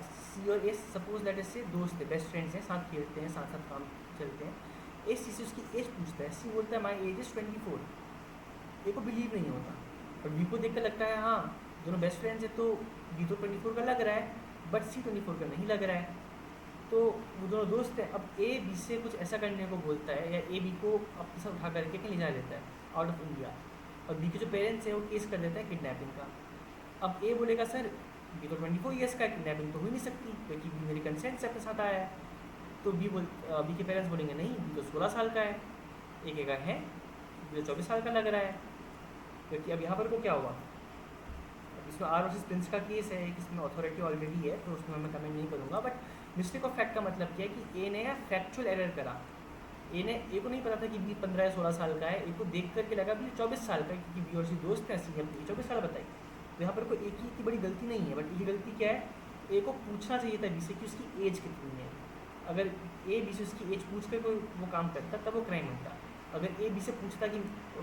सी और ए सपोज दैट इज से दोस्त है, बेस्ट फ्रेंड्स हैं, साथ खेलते हैं, साथ साथ काम चलते हैं। ए सी से उसकी एज पूछता है, सी बोलता है माई एज इज़ 24। ए को बिलीव नहीं होता, और बी को देख कर लगता है हाँ दोनों बेस्ट फ्रेंड्स हैं, तो बी तो 24 का लग रहा है, बट सी 24 का नहीं लग रहा है, तो वो दोनों दोस्त हैं। अब ए बी से कुछ ऐसा करने को बोलता है, या ए बी को अपने साथ उठा करके कहीं ले जा लेता है आउट ऑफ इंडिया, और बी के जो पेरेंट्स हैं वो केस कर देते हैं किडनैपिंग का। अब ए बोलेगा सर बी तो 24 ईयर्स का है, किडनैपिंग तो हो ही नहीं सकती क्योंकि बी मेरी कंसेंट से अपने साथ आया है। तो बी के पेरेंट्स बोलेंगे नहीं बी तो 16 साल का है, एक एक है बी तो 24 साल का लग रहा है, क्योंकि अब यहाँ पर को क्या हुआ, अब इसमें आर वर्सेस प्रिंस का केस है, इसमें अथॉरिटी ऑलरेडी है, तो उसमें मैं कमेंट नहीं करूँगा। बट मिस्टेक ऑफ फैक्ट का मतलब क्या है कि ए ने फैक्चुअल एरर करा, ए को नहीं पता था कि बी 15 या 16 साल का है, ए को देख करके लगा बी 24 साल का है, क्योंकि बी और सी दोस्त हैं, सी ने 24 साल बताई। तो यहाँ पर कोई ए की इतनी बड़ी गलती नहीं है, बट ये गलती क्या है, ए को पूछना चाहिए था बी से कि उसकी एज कितनी है। अगर ए बी से उसकी एज पूछ कर कोई वो काम करता तब वो क्राइम होता। अगर ए बी से पूछता कि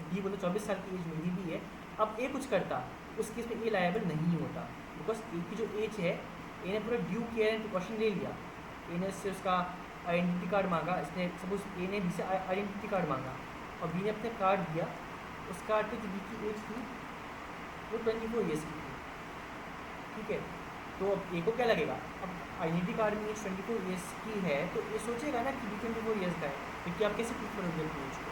बी बोले 24 साल की एज मेरी भी है, अब ए कुछ करता, उस केस में ए लायबल नहीं होता, बिकॉज ए की जो एज है, ए ने पूरा ड्यू केयर एंड प्रिकॉशन ले लिया। ए ने उससे उसका आइडेंटिटी कार्ड मांगा, इसने सपोज ए ने बी से आइडेंटिटी कार्ड मांगा और बी ने अपने कार्ड दिया, उस कार्ड पे जो बी की एज थी वो 24 ईयर्स की थी, ठीक है। तो अब ए को क्या लगेगा, अब आइडेंटिटी कार्ड में एज 24 ईयर्स की है, तो ये सोचेगा ना कि बी 24 ईयर्स का है, क्योंकि आप कैसे प्रूफ करोगे अपनी एज को।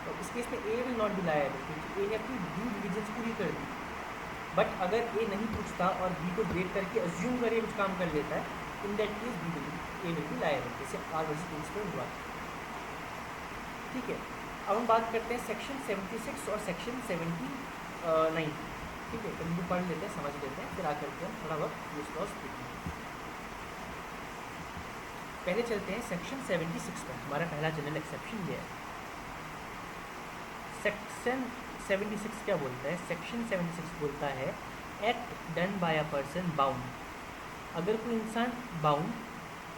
तो इस केस में ए विल नॉट बी लायबल, क्योंकि ए ने अपनी ड्यू डिलिजेंस पूरी कर दी। बट अगर ए नहीं पूछता और बी को देख करके अज्यूम करके कुछ काम कर लेता है, in that case be will be liable, जैसे आर वर्सेस प्रिंस पे हुआ, ठीक है। अब हम बात करते हैं सेक्शन 76 और सेक्शन 79, ठीक है। तो इनको पढ़ लेते हैं, समझ लेते हैं, फिर आकर के हम थोड़ा बहुत यूज लॉस देखेंगे। पहले चलते हैं सेक्शन 76 पर। हमारा पहला जनरल एक्सेप्शन ये है। सेक्शन 76 क्या बोलता है? सेक्शन 76 बोलता है act done by a person bound. अगर कोई इंसान बाउंड,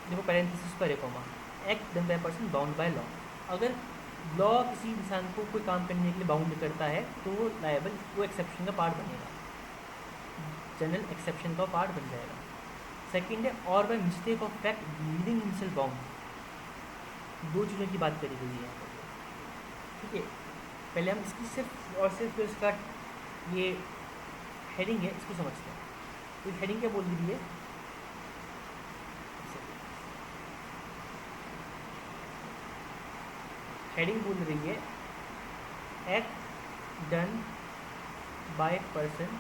देखो पैरेंथेसिस पर है comma, act done by a person bound by law. अगर लॉ किसी इंसान को कोई काम करने के लिए बाउंड करता है तो वो लायबल, वो एक्सेप्शन का पार्ट बनेगा, जनरल एक्सेप्शन का पार्ट बन जाएगा। सेकंड है और by mistake of fact leaving himself bound. दो चीज़ों की बात करी गई है, ठीक है। पहले हम इसकी सिर्फ और सिर्फ इसका ये हेडिंग है, इसको समझते हैं। तो हेडिंग क्या बोल रही है? हेडिंग बोल रही है act done by person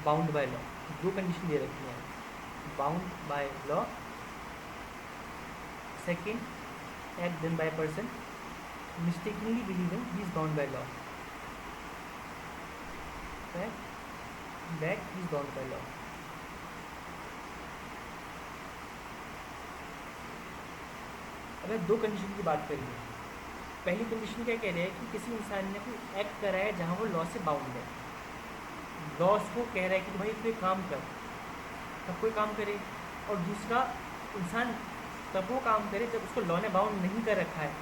bound by law. दो कंडीशन दे रखी हैं, bound by law, second act done by person mistakenly believing he is bound by law, that he is bound by law। अगर दो कंडीशन की बात करिए, पहली कंडीशन क्या कह रहे हैं कि किसी इंसान ने कोई एक्ट करा है जहाँ वो लॉ से बाउंड है, लॉ उसको कह रहा है कि भाई कोई काम कर, तब कोई काम करे। और दूसरा इंसान तब वो काम करे जब उसको लॉ ने बाउंड नहीं कर रखा है,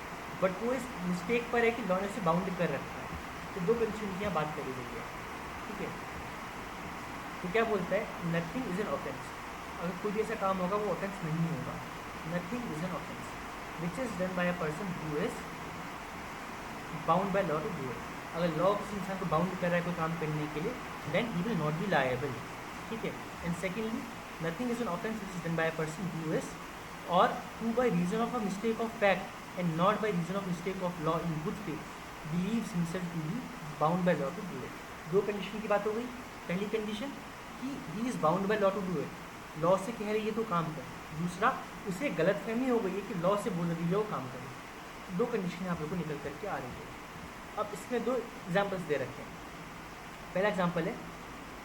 बट वो इस मिस्टेक पर है कि लॉ ने उसे बाउंड कर रखा है। तो दो कंडीशन की यहाँ बात करी गई है, ठीक है। तो क्या बोलता है? Nothing is an offence. अगर कोई भी ऐसा काम होगा वो ऑफेंस नहीं होगा। Nothing is an offence which is done by a person who is bound by law to do it. अगर लॉ किसी इंसान को बाउंड कर रहा है कोई काम करने के लिए, then he will not be liable, ठीक है। And secondly nothing is an offence which is done by a person who is और who by reason of a mistake of fact and not by reason of mistake of law in good faith believes himself to be bound by law to do it। दो condition की बात हो गई। पहली condition कि he is bound by law to do it, law से कह रही है तो काम कर। दूसरा, उसे गलतफहमी हो गई है कि लॉ से बोल रही है वो काम करे। दो कंडीशन आप लोग को निकल करके आ रही है। अब इसमें दो एग्जाम्पल्स दे रखे हैं। पहला एग्जाम्पल है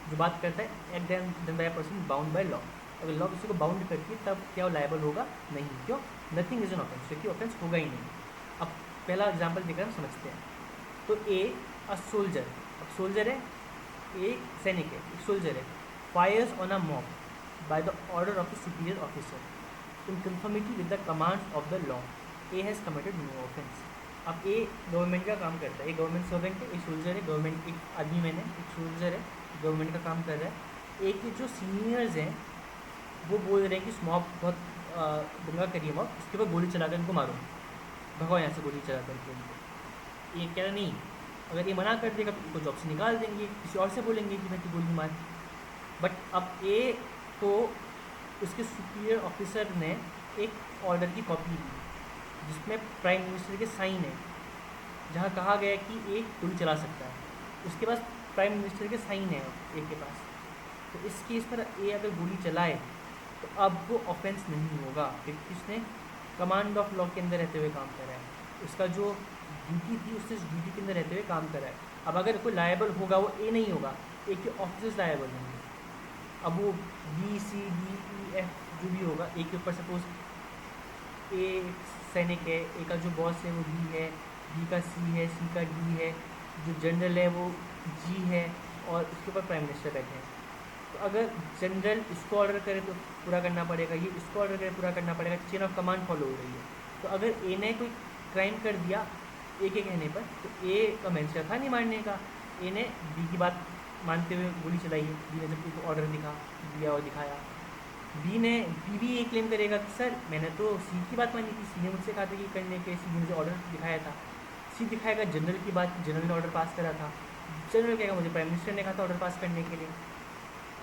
जो बात करता है act done by a person bound by law. अगर लॉ किसी को बाउंड करती है तब क्या वो लायबल होगा? नहीं। क्यों? नथिंग इज एन ऑफेंस, क्योंकि ऑफेंस होगा ही नहीं। अब पहला एग्जाम्पल देकर हम समझते हैं। तो अ सोल्जर, अब सोल्जर है, एक सैनिक है, एक सोल्जर है, fires on a mob by the order of the superior officer in conformity with the commands of the law, A has committed no offence. अब ए गवर्नमेंट का काम करता है, एक गवर्नमेंट सर्वेंट है, एक सोल्जर है, गवर्नमेंट एक आदमी मैंने एक सोल्जर है, गवर्नमेंट का काम कर रहा है। एक जो सीनियर्स हैं वो बोल रहे हैं कि स्मॉब बहुत दंगा करिए मॉब, इसके ऊपर गोली चलाकर इनको मारो, भगाओ यहाँ से गोली चला करके इनको। ये कह रहा नहीं, अगर ये मना कर देगा तो इसको जॉब से निकाल देंगे, किसी और से बोलेंगे कि भाई तू गोली मार। बट अब ए को उसके सुपीरियर ऑफिसर ने एक ऑर्डर की कॉपी दी जिसमें प्राइम मिनिस्टर के साइन है, जहाँ कहा गया है कि एक गोली चला सकता है। उसके पास प्राइम मिनिस्टर के साइन है एक के पास। तो इस केस पर ए अगर गोली चलाए तो अब वो ऑफेंस नहीं होगा, क्योंकि उसने कमांड ऑफ लॉ के अंदर रहते हुए काम करा है। उसका जो ड्यूटी थी उससे ड्यूटी के अंदर रहते हुए काम करा है। अब अगर कोई लायबल होगा वो ए नहीं होगा, ए के ऑफिसर्स लायबल होंगे। अब वो B C D E F जो भी होगा, ए के ऊपर सपोज ए सैनिक है, ए का जो बॉस है वो बी है, बी का सी है, सी का डी है, जो जनरल है वो जी है, और उसके ऊपर प्राइम मिनिस्टर बैठे हैं। तो अगर जनरल इसको ऑर्डर करे तो पूरा करना पड़ेगा, ये इसको ऑर्डर करे पूरा करना पड़ेगा, चेन ऑफ कमांड फॉलो हो रही है। तो अगर ए ने कोई क्राइम कर दिया ए के कहने पर, तो ए का मैंशन था नहीं मानने का, ए ने बी की बात मानते हुए गोली चलाई है। बी ने जब ऑर्डर दिया और दिखाया, बी भी ये क्लेम करेगा कि सर मैंने तो सी की बात मानी थी, सी ने मुझसे कहा था कि करने के, सी ने मुझे ऑर्डर दिखाया था। सी दिखाएगा जनरल की बात, जनरल ने ऑर्डर पास करा था। जनरल कहेगा मुझे प्राइम मिनिस्टर ने कहा था ऑर्डर पास करने के लिए।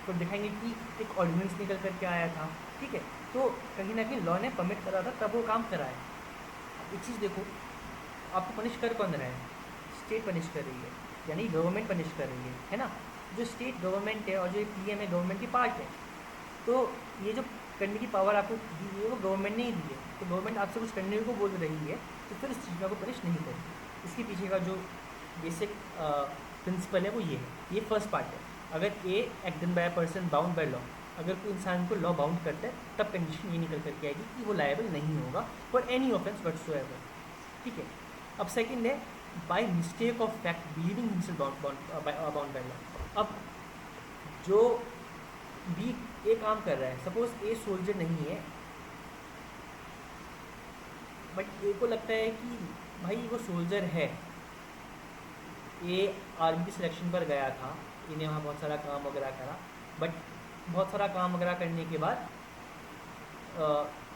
तो दिखाएंगे कि एक ऑर्डिनेंस निकल करके आया था, ठीक है। तो कहीं ना कहीं लॉ ने परमिट करा था तब वो काम करा है। एक चीज़ देखो, आपको पनिश कर कौन रहा है? स्टेट पनिश कर रही है, यानी गवर्नमेंट पनिश कर रही है ना। जो स्टेट गवर्नमेंट है और जो पीएम है गवर्नमेंट की पार्ट है। तो ये जो करने की पावर आपको दी है वो गवर्नमेंट ने ही दी है। तो गवर्नमेंट आपसे कुछ करने को बोल रही है तो फिर इस चीज़ में आपको पनिश नहीं करेगी। इसके पीछे का जो बेसिक प्रिंसिपल है वो ये है। ये फर्स्ट पार्ट है। अगर a act done by a person bound by law, अगर कोई इंसान को लॉ बाउंड करता है तब कंडीशन ये निकल करके आएगी कि वो लायबल नहीं होगा फॉर एनी ऑफेंस व्हाटसोएवर। ठीक है। अब सेकंड है by mistake of fact believing himself bound by law. अब जो बी ए काम कर रहा है, सपोज ए सोल्जर नहीं है, बट ए को लगता है कि भाई वो सोल्जर है। ए आर्मी की सिलेक्शन पर गया था, इन्हें वहाँ बहुत सारा काम वगैरह करा, बट बहुत सारा काम वगैरह करने के बाद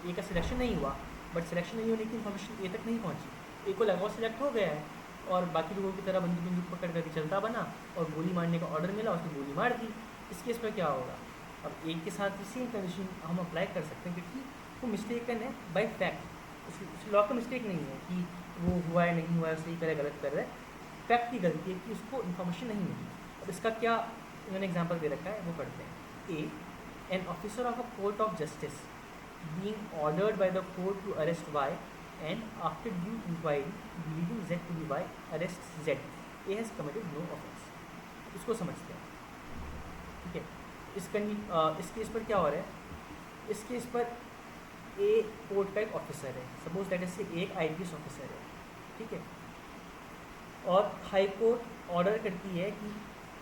ए का सिलेक्शन नहीं हुआ। बट सिलेक्शन नहीं होने की इन्फॉर्मेशन ए तक नहीं पहुँची। ए को लगा वो सिलेक्ट हो गया है और बाकी लोगों की तरह बंदूक पकड़ करके चलता बना और गोली मारने का ऑर्डर मिला, उसने गोली मार दी। इस केस पर क्या होगा? अब ए के साथ सेम कंडीशन हम अप्लाई कर सकते हैं क्योंकि वो मिस्टेकन है बाय फैक्ट। उस लॉ का मिस्टेक नहीं है कि वो हुआ है नहीं हुआ है, सही करे गलत कर रहा है, फैक्ट की गलती है कि उसको इन्फॉर्मेशन नहीं मिली। अब इसका क्या इन्होंने एग्जांपल दे रखा है वो पढ़ते हैं। A an officer of a court of justice being ordered by the court to arrest Y and after due inquiry believing Z to be Y arrest Z, A has committed no offence. इसको समझते हैं। ठीक है। इस case पर क्या हो रहा है? इस केस पर ए कोर्ट का एक ऑफिसर है, सपोज दैट इज एक IPS ऑफिसर है। ठीक है। और हाई कोर्ट ऑर्डर करती है कि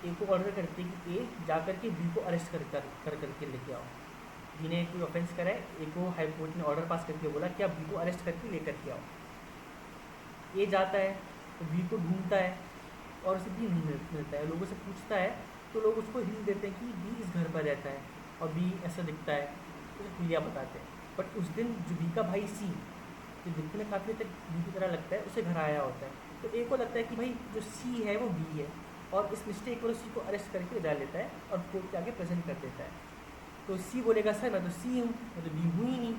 ए को ऑर्डर करती है कि ए जा कर के बी को अरेस्ट करके लेके आओ। बी ने कोई ऑफेंस करा है, ए को हाई कोर्ट ने ऑर्डर पास करके बोला कि आप बी को अरेस्ट करके ले करके आओ। ए जाता है तो बी को ढूंढता है और उसे बी नहीं मिलता है। लोगों से पूछता है तो लोग उसको हिंट देते हैं कि बी इस घर पर रहता है और बी ऐसा दिखता है, उसे खुलिया बताते हैं। बट उस दिन जो बी का भाई सी, जो दिखने में काफ़ी तक बी की तरह लगता है, उसे घर आया होता है। तो ए को लगता है कि भाई जो सी है वो बी है और इस मिस्टेक पर सी को अरेस्ट करके डाल लेता है और कोर्ट के आगे प्रेजेंट कर देता है। तो सी बोलेगा सर मैं तो सी हूँ, मैं तो बी हूँ ही नहीं,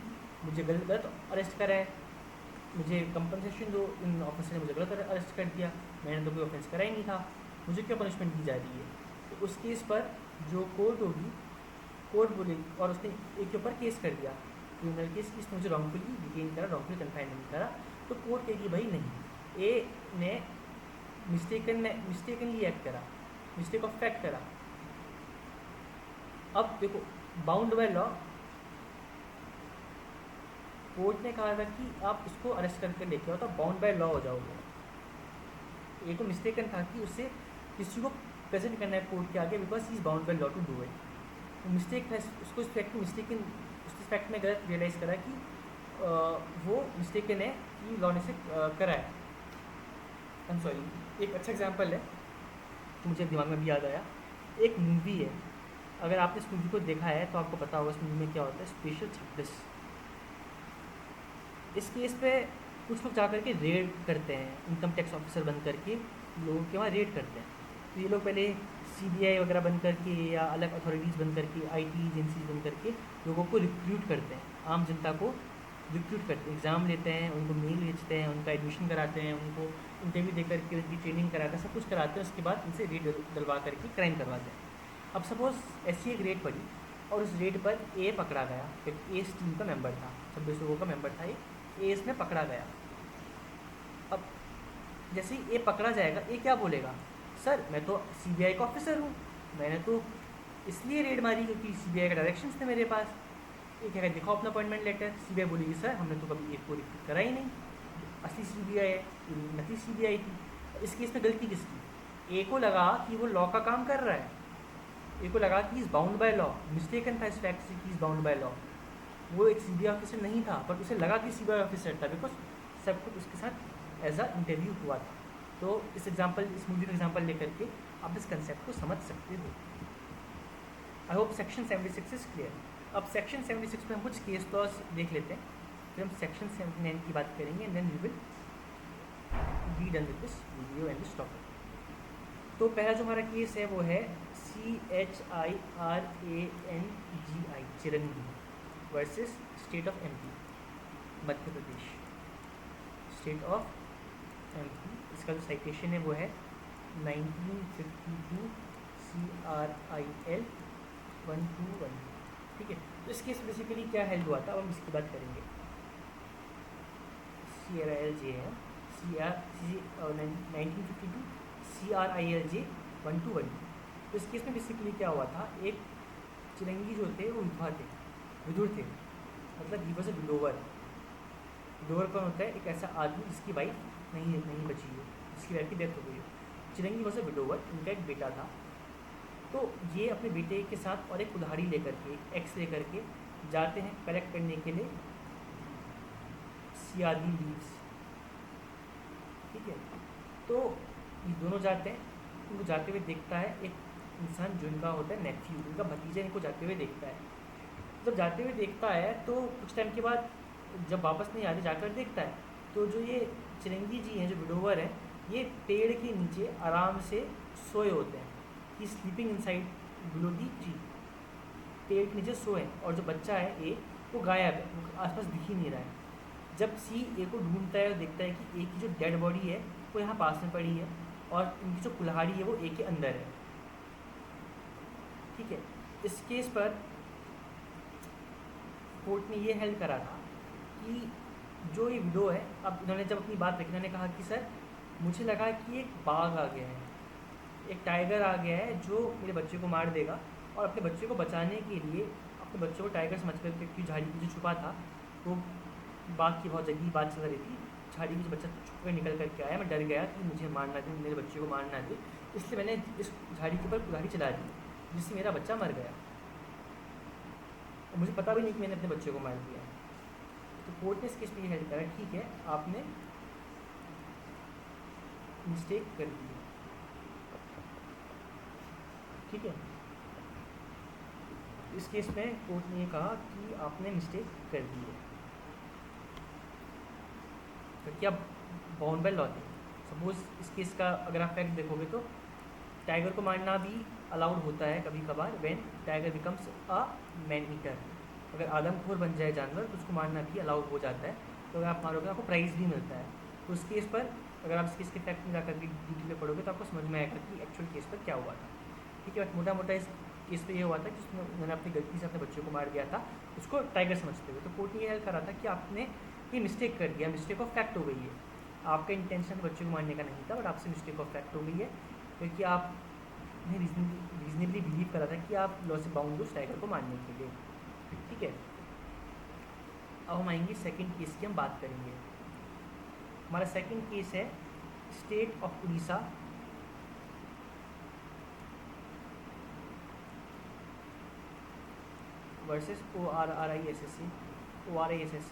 मुझे गलत अरेस्ट करा है, मुझे कंपनसेशन दो, इन ऑफिसर ने मुझे गलत अरेस्ट कर दिया, मैंने तो कोई ऑफेंस करा ही नहीं था, मुझे क्यों पनिशमेंट दी जा रही है? तो उस केस पर जो कोर्ट होगी, कोर्ट बोलेगी और उसने एक के ऊपर केस कर दिया, क्रिमिनल केस, इसने मुझे रॉन्गफुली डिटेन करा, रॉन्गफुली कन्फाइनमेंट करा। तो कोर्ट कहेगी भाई नहीं, ए ने मिस्टेकनली एक्ट करा, मिस्टेक ऑफ फैक्ट करा। अब देखो बाउंड बाय लॉ, कोर्ट ने कहा था कि आप इसको अरेस्ट करके लेके आओ तो बाउंड बाय लॉ हो जाओगे। एक तो मिस्टेकन था कि उससे किसी को प्रेजेंट करना है कोर्ट के आगे because he is bound by law to do it. तो मिस्टेक था, उसको इस फैक्ट मिस्टेकन, उस फैक्ट में गलत रियलाइज़ करा कि वो मिस्टेकन है कि लॉ ने से करा है। I am sorry. एक अच्छा एग्जांपल है तो मुझे दिमाग में भी याद आया, एक मूवी है, अगर आपने इस मूवी को देखा है तो आपको पता होगा इस मूवी में क्या होता है, स्पेशल 26। इस केस पे कुछ लोग जा करके रेड करते हैं, इनकम टैक्स ऑफिसर बन करके लोगों के वहाँ रेड करते हैं। तो ये लोग पहले CBI वगैरह बन करके या अलग अथॉरिटीज़ बन करके, IT एजेंसीज बन करके लोगों को रिक्रूट करते हैं, आम जनता को रिक्रूट करते हैं, एग्ज़ाम लेते हैं, उनको मेल भेजते हैं, उनका एडमिशन कराते हैं, उनको इंटरव्यू दे करके उनकी ट्रेनिंग कराते हैं, सब कुछ कराते हैं। उसके बाद उनसे रेड डलवा करके क्राइम करवाते हैं। अब सपोज़ ऐसी एक रेड पड़ी और उस रेड पर ए पकड़ा गया, फिर ए इस टीम का मेंबर था, 26 लोगों का मेंबर था, ए इसमें पकड़ा गया। अब जैसे ही ए पकड़ा जाएगा, ए क्या बोलेगा, सर मैं तो CBI का ऑफिसर हूँ, मैंने तो इसलिए रेड मारी क्योंकि CBI का डायरेक्शंस थे मेरे पास। ये क्या दिखाओ अपना अपॉइंटमेंट लेटर। CBI बोलेगी सर हमने तो कभी एक को रिक्रूट करा ही नहीं, असली CBI है, नकली CBI थी। इस केस में गलती किसकी? ए को लगा कि वो लॉ का काम कर रहा है, ए को लगा कि is bound by law, mistaken था इस फैक्ट से कि इज़ बाउंड बाय लॉ। वो एक CBI ऑफिसर नहीं था बट उसे लगा कि CBI ऑफिसर था बिकॉज सब कुछ उसके साथ एज अ इंटरव्यू हुआ था। तो इस मूवी का एग्जांपल लेकर के आप इस कंसेप्ट को समझ सकते हो। I hope section 76 is clear. अब सेक्शन 76 में हम कुछ केस लॉज देख लेते हैं, फिर हम सेक्शन 79 की बात करेंगे and then we will be done with this video and this topic. तो पहला जो हमारा केस है वो है CHIRANGI, Chirangi versus state of MP, Madhya Pradesh, state of MP। इसका जो साइटेशन है वो है 1952 CRIL 121। ठीक है। तो इस केस बेसिकली क्या हेल्ड हुआ था, अब हम इसकी बात करेंगे। CRILJ है, 1952 CRILJ 1212। तो इस केस में बेसिकली क्या हुआ था, एक चिरंगी जो थे वो विधवा थे, विधुर थे, मतलब he was a widower. Widower कौन होता है? एक ऐसा आदमी जिसकी वाइफ नहीं बची हो, जिसकी वाइफ की डेथ हो गई हो। चिरंगी वॉज अ विडोवर, उनका एक बेटा था। तो ये अपने बेटे के साथ और एक उधारी लेकर के, एक्स लेकर के जाते हैं कलेक्ट करने के लिए सियादी लीव्स। ठीक है, तो ये दोनों जाते हैं, उनको जाते हुए देखता है एक इंसान जो इनका होता है नेफ्यू, इनका भतीजा इनको जाते हुए देखता है। जब जाते हुए देखता है तो कुछ टाइम के बाद जब वापस नहीं आते, जाकर देखता है तो जो ये चिरंगी जी हैं, जो विडोवर हैं, ये पेड़ के नीचे आराम से सोए होते हैं। He sleeping inside below the tree, पेड़ के नीचे सोए, और जो बच्चा है ए वो गायब है, वो आसपास दिख ही नहीं रहा है। जब सी ए को ढूंढता है और देखता है कि ए की जो डेड बॉडी है वो यहाँ पास में पड़ी है और इनकी जो कुल्हाड़ी है वो ए के अंदर है। ठीक है, इस केस पर कोर्ट ने ये हेल्ड करा था कि जो ये विडो है, अब इन्होंने जब अपनी बात रखी, इन्होंने कहा कि सर मुझे लगा कि एक बाघ आ गया है, एक टाइगर आ गया है जो मेरे बच्चे को मार देगा, और अपने बच्चे को बचाने के लिए अपने बच्चे को टाइगर समझ कर क्योंकि झाड़ी के जो छुपा था वो बाघ की बहुत जल्दी बात चल रही थी, झाड़ी में जो बच्चा छुप कर निकल करके आया, मैं डर गया कि मुझे मारना दे, मेरे बच्चे को मारना दे, इसलिए मैंने इस झाड़ी के ऊपर कुल्हाड़ी चला दी जिससे मेरा बच्चा मर गया, और मुझे पता भी नहीं कि मैंने अपने बच्चे को मार दिया। तो कोर्ट ने इस केस में ये हेल्ड करा, ठीक है आपने मिस्टेक कर दी, ठीक है। इस केस में कोर्ट ने ये कहा कि आपने मिस्टेक कर दी है, क्योंकि आप बाउंड बाय लॉ थे। सपोज इस केस का अगर आप फैक्ट देखोगे तो टाइगर को मारना भी अलाउड होता है कभी कभार, when tiger becomes a man eater. अगर आदमखोर बन जाए जानवर तो उसको मारना भी अलाउड हो जाता है, तो अगर आप मारोगे आपको प्राइज़ भी मिलता है। तो उस केस पर अगर आप इस केस के फैक्ट में जाकर के डिटेल में पढ़ोगे तो आपको समझ में आएगा कि एक्चुअल केस पर क्या हुआ था। ठीक है, मोटा मोटा इस केस पे ये हुआ था कि उसने मैंने अपनी गलती से अपने बच्चे को मार दिया था, उसको टाइगर समझते हुए। तो कोर्ट ने ये हेल्प करा था कि आपने ये मिस्टेक कर दिया, मिस्टेक ऑफ फैक्ट हो गई है, आपका इंटेंशन बच्चे को मारने का नहीं था, बट आपसे मिस्टेक ऑफ फैक्ट हो गई है, क्योंकि आपने रीजनेबली बिलीव करा था कि आप लॉ से बाउंड हो उस टाइगर को मारने के लिए। ठीक है, अब हम आएंगे सेकंड केस की हम बात करेंगे। हमारा सेकंड केस है state of Orissa versus ORISSC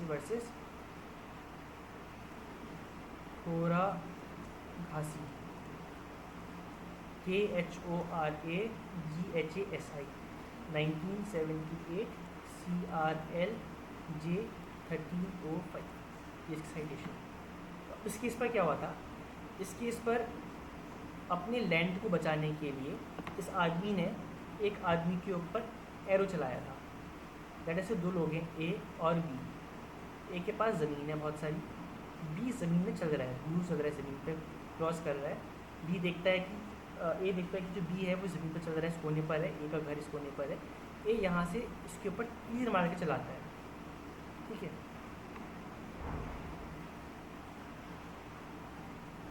versus Khora Ghasi KHORAGHASI 1978 CRL J 1305, ये साइटेशन। इस केस पर क्या हुआ था? इस केस पर अपने लैंड को बचाने के लिए इस आदमी ने एक आदमी के ऊपर एरो चलाया था। दैट ऐसे दो लोग हैं, ए और बी। ए के पास ज़मीन है बहुत सारी, बी ज़मीन में चल रहा है, ब्लू चल रहा है, ज़मीन पे क्रॉस कर रहा है। बी देखता है कि ए देखता है कि जो बी है वो ज़मीन पर चल रहा है, इस कोने पर है, ए का घर इस कोने पर है। ए यहाँ से इसके ऊपर तीर मार के चलाता है। ठीक है,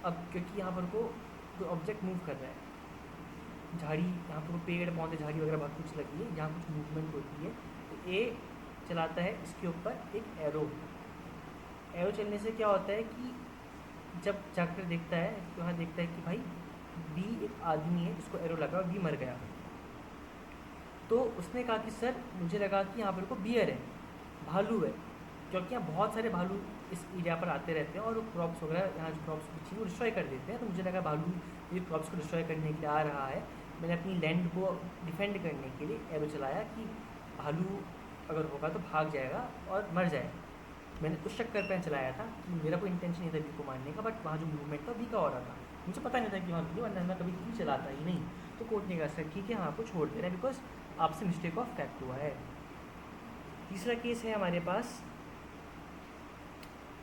अब क्योंकि यहाँ पर को कोई ऑब्जेक्ट मूव कर रहा है, झाड़ी यहाँ पर पेड़ पौधे झाड़ी वगैरह बहुत कुछ लगी है, यहाँ कुछ मूवमेंट होती है, तो ए चलाता है इसके ऊपर एक एरो। एरो चलने से क्या होता है कि जब जाकर देखता है तो वहाँ देखता है कि भाई बी एक आदमी है जिसको एरो लगा और बी मर गया। तो उसने कहा कि सर मुझे लगा कि यहाँ पर को बियर है, भालू है, क्योंकि यहाँ बहुत सारे भालू इस एरिया पर आते रहते हैं और वो क्रॉप्स वगैरह यहाँ जो क्रॉप्स बिछी वो डिस्ट्रॉय कर देते हैं। तो मुझे लगा भालू ये क्रॉप्स को डिस्ट्रॉय करने के लिए आ रहा है। मैंने अपनी लैंड को डिफेंड करने के लिए एरो चलाया कि भालू अगर होगा तो भाग जाएगा और मर जाएगा। मैंने उस चक्कर पर चलाया था कि मेरा कोई इंटेंशन नहीं था बी को मारने का, बट वहाँ जो मूवमेंट था बी का हो रहा था, मुझे पता नहीं था कि वहाँ बी, वरना मैं कभी बी चलाता ही नहीं। तो कोर्ट ने कहा सर ठीक है, हम आपको छोड़ दे रहे हैं बिकॉज आपसे मिस्टेक ऑफ फैक्ट हुआ है। तीसरा केस है हमारे पास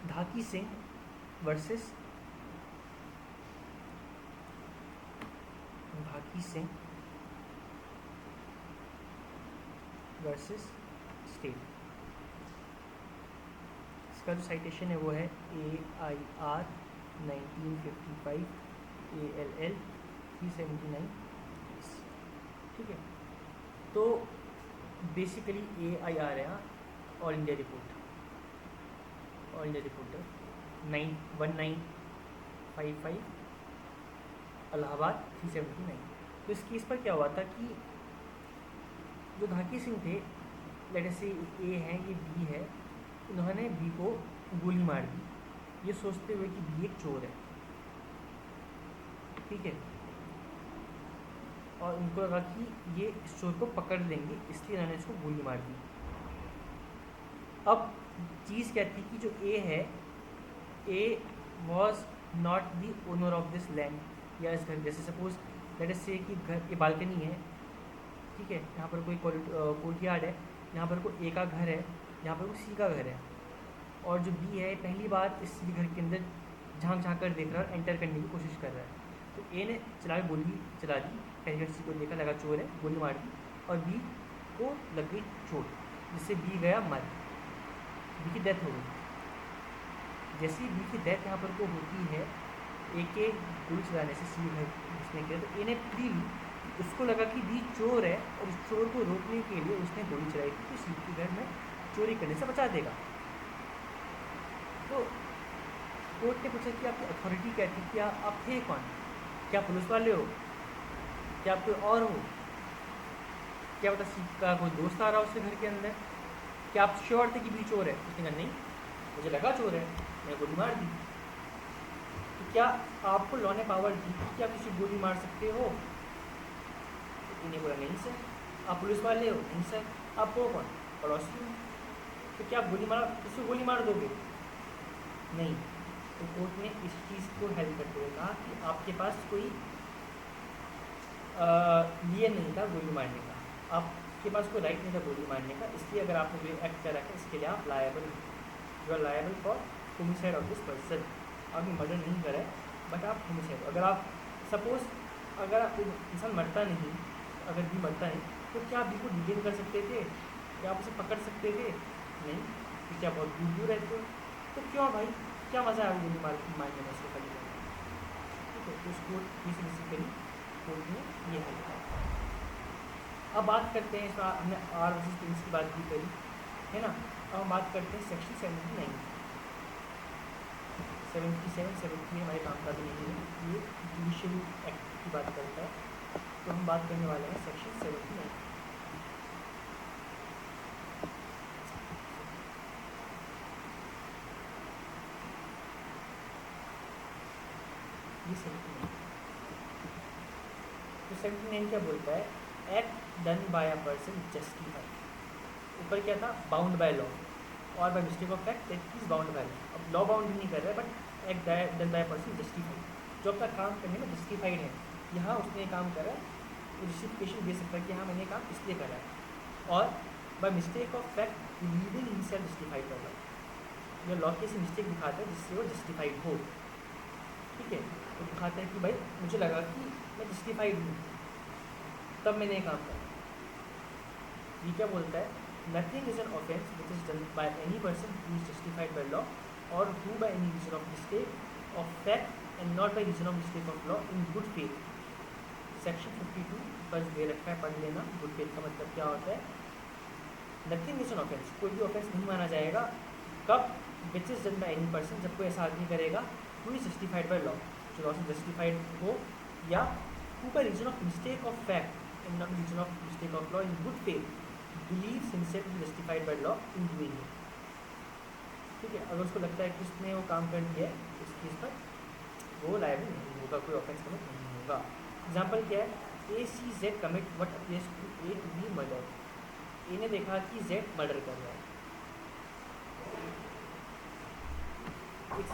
धाकी सिंह वर्सेस स्टेट। इसका जो साइटेशन है वो है AIR 1955 ALL 379। ठीक है, तो बेसिकली AIR है, all India report, all India reporter 1955 Allahabad 379। तो इस केस पर क्या हुआ था कि जो धाकी सिंह थे, लेट से ए है, ये बी है, इन्होंने बी को गोली मार दी, ये सोचते हुए कि बी एक चोर है, ठीक है, और उनको लगा कि ये इस चोर को पकड़ लेंगे, इसलिए इन्होंने इसको गोली मार दी। अब चीज़ क्या थी कि जो ए है, ए was not the owner of this land या इस घर, जैसे सपोज लेट अस से कि घर ये बालकनी है, ठीक है, यहाँ पर कोई कोर्टयार्ड है, यहाँ पर कोई ए का घर है, यहाँ पर कोई सी का घर है, और जो बी है पहली बार इस सी घर के अंदर झांक झांक कर देख रहा है और एंटर करने की कोशिश कर रहा है। तो ए ने गोली चला दी, पहली बार सी को देखा, लगा चोर है, गोली मार दी, और बी को लग गई चोट, जिससे बी गया मर, बी की डेथ हो गई। जैसे ही बी की डेथ यहाँ पर को होती है, ए के गोली चलाने से सी घर घुसने के लिए, तो ए ने प्लीज, उसको लगा कि बी चोर है और उस चोर को रोकने के लिए उसने गोली चलाई थी, तो सी के घर में चोरी करने से बचा देगा। तो कोर्ट ने पूछा कि आपकी अथॉरिटी क्या थी, क्या आप थे कौन, क्या पुलिस वाले हो, क्या आप कोई और हो, क्या पता सी का कोई दोस्त आ रहा हो उसके घर के अंदर, क्या आप श्योर थे कि बी चोर है? उसने कहा नहीं, मुझे लगा चोर है, मैं गोली मार दी। तो क्या आपको लॉ ने पावर दी कि आप किसी गोली मार सकते हो? तो इन्हें बोला नहीं सर। आप पुलिस वाले हो? नहीं सर। आप हो कौन? पड़ोसी हो। तो क्या आप गोली मार किसी को गोली मार दोगे? नहीं। तो कोर्ट ने इस चीज़ को हेल्प करते हुए कहा कि आपके पास कोई ये नहीं था गोली मारने का, आपके पास कोई राइट नहीं था गोली मारने का, इसलिए अगर आपने कोई एक्ट करा है इसके लिए आप liable, you are liable for homicide of this person. आपने मर्डर नहीं करा है बट आप होमिसाइड, अगर आप सपोज अगर आप इंसान मरता नहीं, अगर भी मरता नहीं, तो क्या आप भी को डिटेन कर सकते थे? क्या आप उसे पकड़ सकते थे? नहीं। तो क्या बहुत दूर दूर रहते हो, तो क्यों भाई, क्या मज़ा है गोली मारने में उसको खाली करना? ठीक है, तो उस कोर्ट बेसिकली कोर्ट ने ये हल किया। अब बात करते हैं, इसमें हमने आर वर्सेस प्रिंस की बात भी करी है ना, अब हम बात करते हैं सेक्शन 79, 77, 73 हमारे काम का भी नहीं है, ये जुडिशियल एक्ट की बात करता है, तो हम बात करने वाले हैं सेक्शन 79। ये 79, तो 79 क्या बोलता है? Act done by a person justified, ऊपर क्या था? बाउंड बाय लॉ और by mistake of fact that is bound by law. अब लॉ बाउंड भी नहीं कर रहा है but act done by a person justified, जो अपना काम करने में जस्टिफाइड है, यहाँ उसने काम करा है, जस्टिफिकेशन दे सकता है कि हाँ मैंने काम इसलिए करा है, और by mistake of fact believing himself justified कर रहा है, यह लॉ के से मिस्टेक दिखाता है जिससे वो जस्टिफाइड हो, ठीक है, तो दिखाता है कि भाई मुझे लगा कि मैं जस्टिफाइड हूँ, तब मैंने ये काम करा। ये क्या बोलता है? Nothing is an offence which is done by any person who is justified by law और who by any reason of mistake of fact and not by reason of mistake of law in good faith. Section 52 बस दे रखा है, पढ़ लेना। Good faith का मतलब क्या होता है? नथिंग इज एन ऑफेंस, कोई भी ऑफेंस नहीं माना जाएगा, कब? Which is done by any person, जब कोई ऐसा आदमी करेगा who is justified by law, जो लॉ से जस्टिफाइड हो, या who by reason of mistake of fact and not reason of mistake of law in good faith believes himself to be justified by law in doing it। ठीक है, अगर उसको लगता है कि उसने वो काम कर दिया है, उस केस पर वो लायबल नहीं होगा, कोई ऑफेंस कमिट नहीं होगा। एग्जाम्पल क्या है? A sees Z commit what appears to A to be murder, A ने देखा कि जेड मर्डर कर रहा है। एक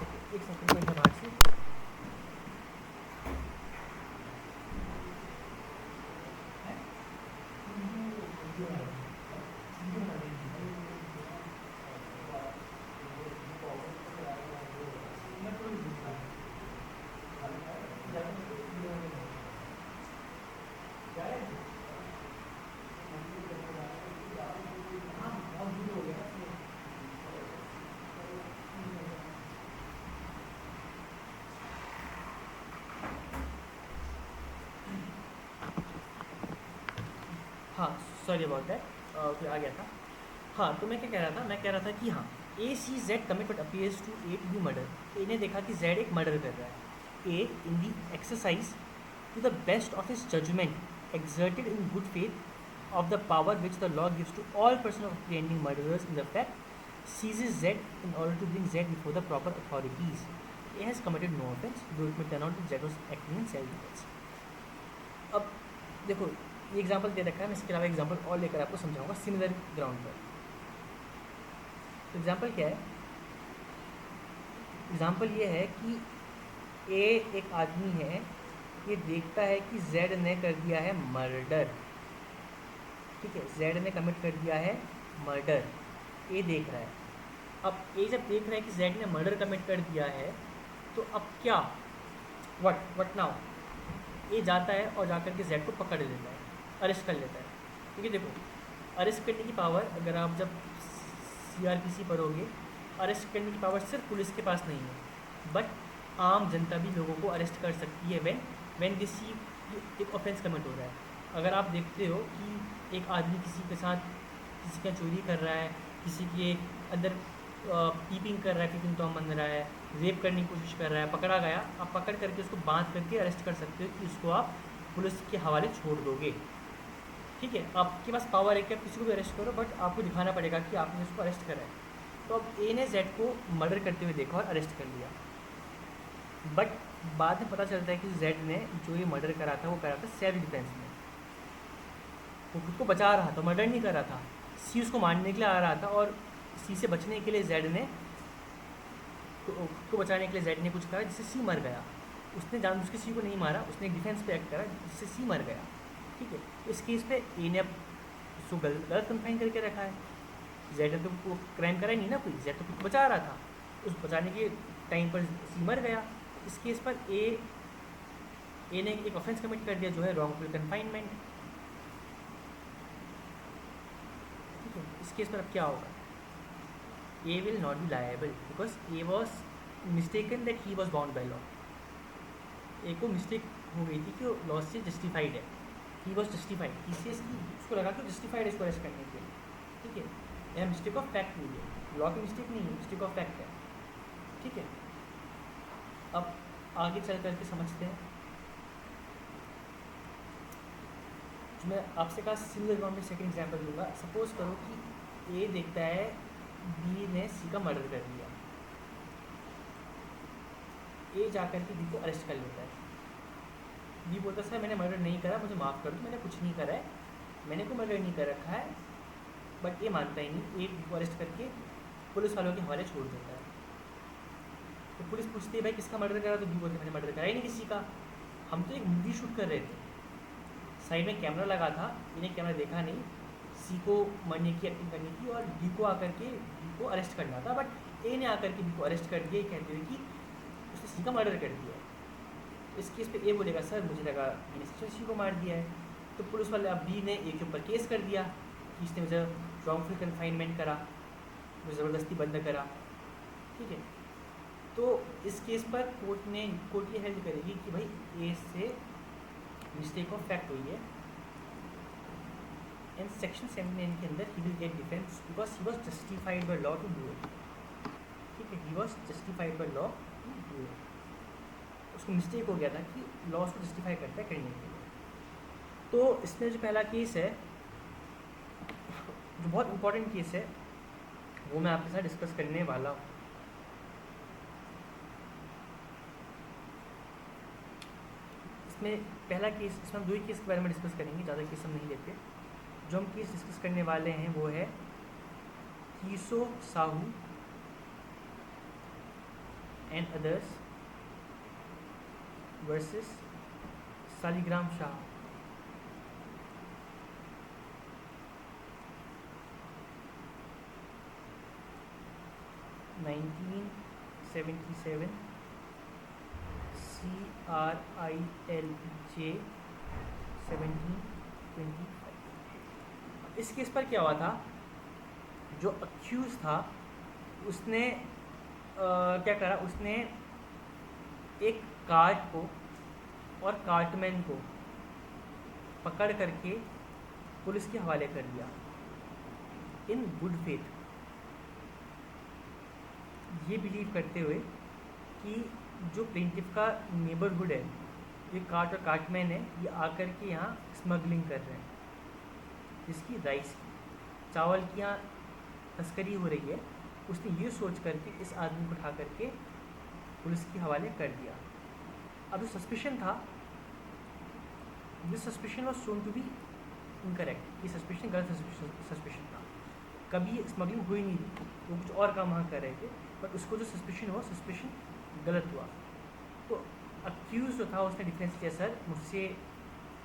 सेकेंड में बाहर से हाँ, सॉरी अबाउट दैट। आ गया था। हाँ, तो मैं क्या कह रहा था, मैं कह रहा था कि हाँ, A sees Z commit but appears to A to be murder. A ने देखा कि जेड एक मर्डर कर रहा है। A in the exercise to the best of his judgement exerted in good faith of the power which the law gives to all persons of apprehending murderers in the fact seizes Z in order to bring Z before the proper authorities. A has committed no offense, though it may turn out that Z was acting in self defense. अब देखो, ये example दे रखा है, मैं इसके अलावा example और लेकर आपको समझाऊंगा सिमिलर ग्राउंड पर। तो एग्जांपल क्या है? एग्जांपल ये है कि ए एक आदमी है, ये देखता है कि जेड ने कर दिया है मर्डर। ठीक है, जेड ने कमिट कर दिया है मर्डर, ए देख रहा है। अब ए जब देख रहा है कि जेड ने मर्डर कमिट कर दिया है, तो अब क्या, व्हाट नाउ? ए जाता है और जाकर के जेड को पकड़ लेता है, अरेस्ट कर लेता है। क्योंकि देखो, अरेस्ट करने की पावर अगर आप जब सीआरपीसी पढ़ोगे, अरेस्ट करने की पावर सिर्फ पुलिस के पास नहीं है, बट आम जनता भी लोगों को अरेस्ट कर सकती है व्हेन दिस एक ऑफेंस कमिट हो रहा है। अगर आप देखते हो कि एक आदमी किसी के साथ किसी का चोरी कर रहा है, किसी के अंदर कीपिंग कर रहा है, कीपिंग टॉम बन रहा है, रेप करने की कोशिश कर रहा है, पकड़ा गया, आप पकड़ करके उसको बांध करके अरेस्ट कर सकते हो कि उसको आप पुलिस के हवाले छोड़ दोगे। ठीक है, आपके पास पावर है कि आप किसी को भी अरेस्ट करो, बट आपको दिखाना पड़ेगा कि आपने उसको अरेस्ट करा है। तो अब ए ने जेड को मर्डर करते हुए देखा और अरेस्ट कर लिया, बट बाद में पता चलता है कि जेड ने जो ये मर्डर करा था वो करा था सेल्फ डिफेंस में। वो खुद को बचा रहा था, मर्डर नहीं कर रहा था। सी उसको मारने के लिए आ रहा था, और सी से बचने के लिए जेड ने खुद को बचाने के लिए जेड ने कुछ करा जिससे सी मर गया। उसने जानबूझ के सी को नहीं मारा, उसने एक डिफेंस पे एक्ट करा जिससे सी मर गया। ठीक है, इस केस पे ए ने अब उसको गलत कन्फाइन करके रखा है। जेड ने तो वो क्राइम करा ही नहीं ना कोई, जेड तो खुद को बचा रहा था, उस बचाने के टाइम पर सी मर गया। इस केस पर ए ने एक ऑफेंस कमिट कर दिया जो है रॉन्गफुल कन्फाइनमेंट। ठीक है, इस केस पर अब क्या होगा? A will not be liable because A was mistaken that he was bound by law. A को मिस्टेक हो गई थी कि वो लॉ से जस्टिफाइड है, ही वॉज जस्टिफाइड, उसको लगा कि जस्टिफाइड है इसको अरेस्ट करने के लिए। ठीक है, यह मिस्टेक ऑफ फैक्ट हुई है, लॉ की मिस्टेक नहीं है, मिस्टेक ऑफ फैक्ट है। ठीक है, अब आगे चल करके समझते हैं। जो मैं आपसे कहा सिमिलर ग्राउंड में सेकंड एग्जांपल दूंगा। सपोज करो कि ए देखता है बी ने सी का मर्डर कर दिया, ए जाकर के बी को अरेस्ट कर लेता है। बी बोलता है सर मैंने मर्डर नहीं करा, मुझे माफ़ कर दो, मैंने कुछ नहीं करा है, मैंने कोई मर्डर नहीं कर रखा है। बट ए मानता ही नहीं, ए बी को अरेस्ट करके पुलिस वालों के हवाले छोड़ देता है। तो पुलिस पूछती है भाई किसका मर्डर करा, तो बी बोलते मैंने मर्डर करा ही नहीं किसी का, हम तो एक मूवी शूट कर रहे थे, साइड में कैमरा लगा था, इन्हें कैमरा देखा नहीं, सी को मरने की एक्टिंग करनी थी और बी को आकर के बी को अरेस्ट करना था। बट ए ने आकर के बी को अरेस्ट कर दिया, कहते हुए कि उसने सी का मर्डर कर दिया। इस केस पे ए बोलेगा सर मुझे लगा मैंने सी को मार दिया है। तो पुलिस वाले अब बी ने ए के ऊपर केस कर दिया कि इसने मुझे रॉन्गफुल कन्फाइनमेंट करा, मुझे ज़बरदस्ती बंद करा। ठीक है, तो इस केस पर कोर्ट ये हेल्प करेगी कि भाई ए से मिस्टेक ऑफ फैक्ट हुई है, एंड सेक्शन 79 के अंदर he will get defence because he was justified by law to do it. ठीक है, he was justified by law to do it. उसको मिस्टेक हो गया था कि लॉ उसको जस्टिफाई करता है करने के लिए। तो इसमें जो पहला केस है, जो बहुत इंपॉर्टेंट केस है, वो मैं आपके साथ डिस्कस करने वाला हूँ। इसमें पहला केस, इसमें हम दो ही केस के बारे में डिस्कस करेंगे, ज़्यादा केस हम नहीं लेते। जो हम केस डिस्कस करने वाले हैं वो है Keso Sahu and others versus Saligram Shah. (1977) CRILJ 1725। इस केस पर क्या हुआ था, जो अक्यूज था उसने क्या करा, उसने एक कार्ट को और कार्टमैन को पकड़ करके पुलिस के हवाले कर दिया। इन गुड फेथ, ये बिलीव करते हुए कि जो प्लेंटिफ का नेबरहुड है, ये कार्ट और कार्टमैन है, ये आकर के यहाँ स्मगलिंग कर रहे हैं, जिसकी राइस की, चावल की यहाँ तस्करी हो रही है। उसने ये सोच करके इस आदमी को उठा करके पुलिस के हवाले कर दिया। अब जो सस्पिशन था, this suspicion was shown to be incorrect, ये सस्पिशन गलत सस्पिशन था, कभी स्मगलिंग हुई नहीं थी, वो कुछ और काम वहाँ कर रहे थे, बट उसको जो सस्पिशन हुआ, सस्पिशन गलत हुआ। तो अक्यूज जो था उसने डिफेंस किया, सर मुझसे,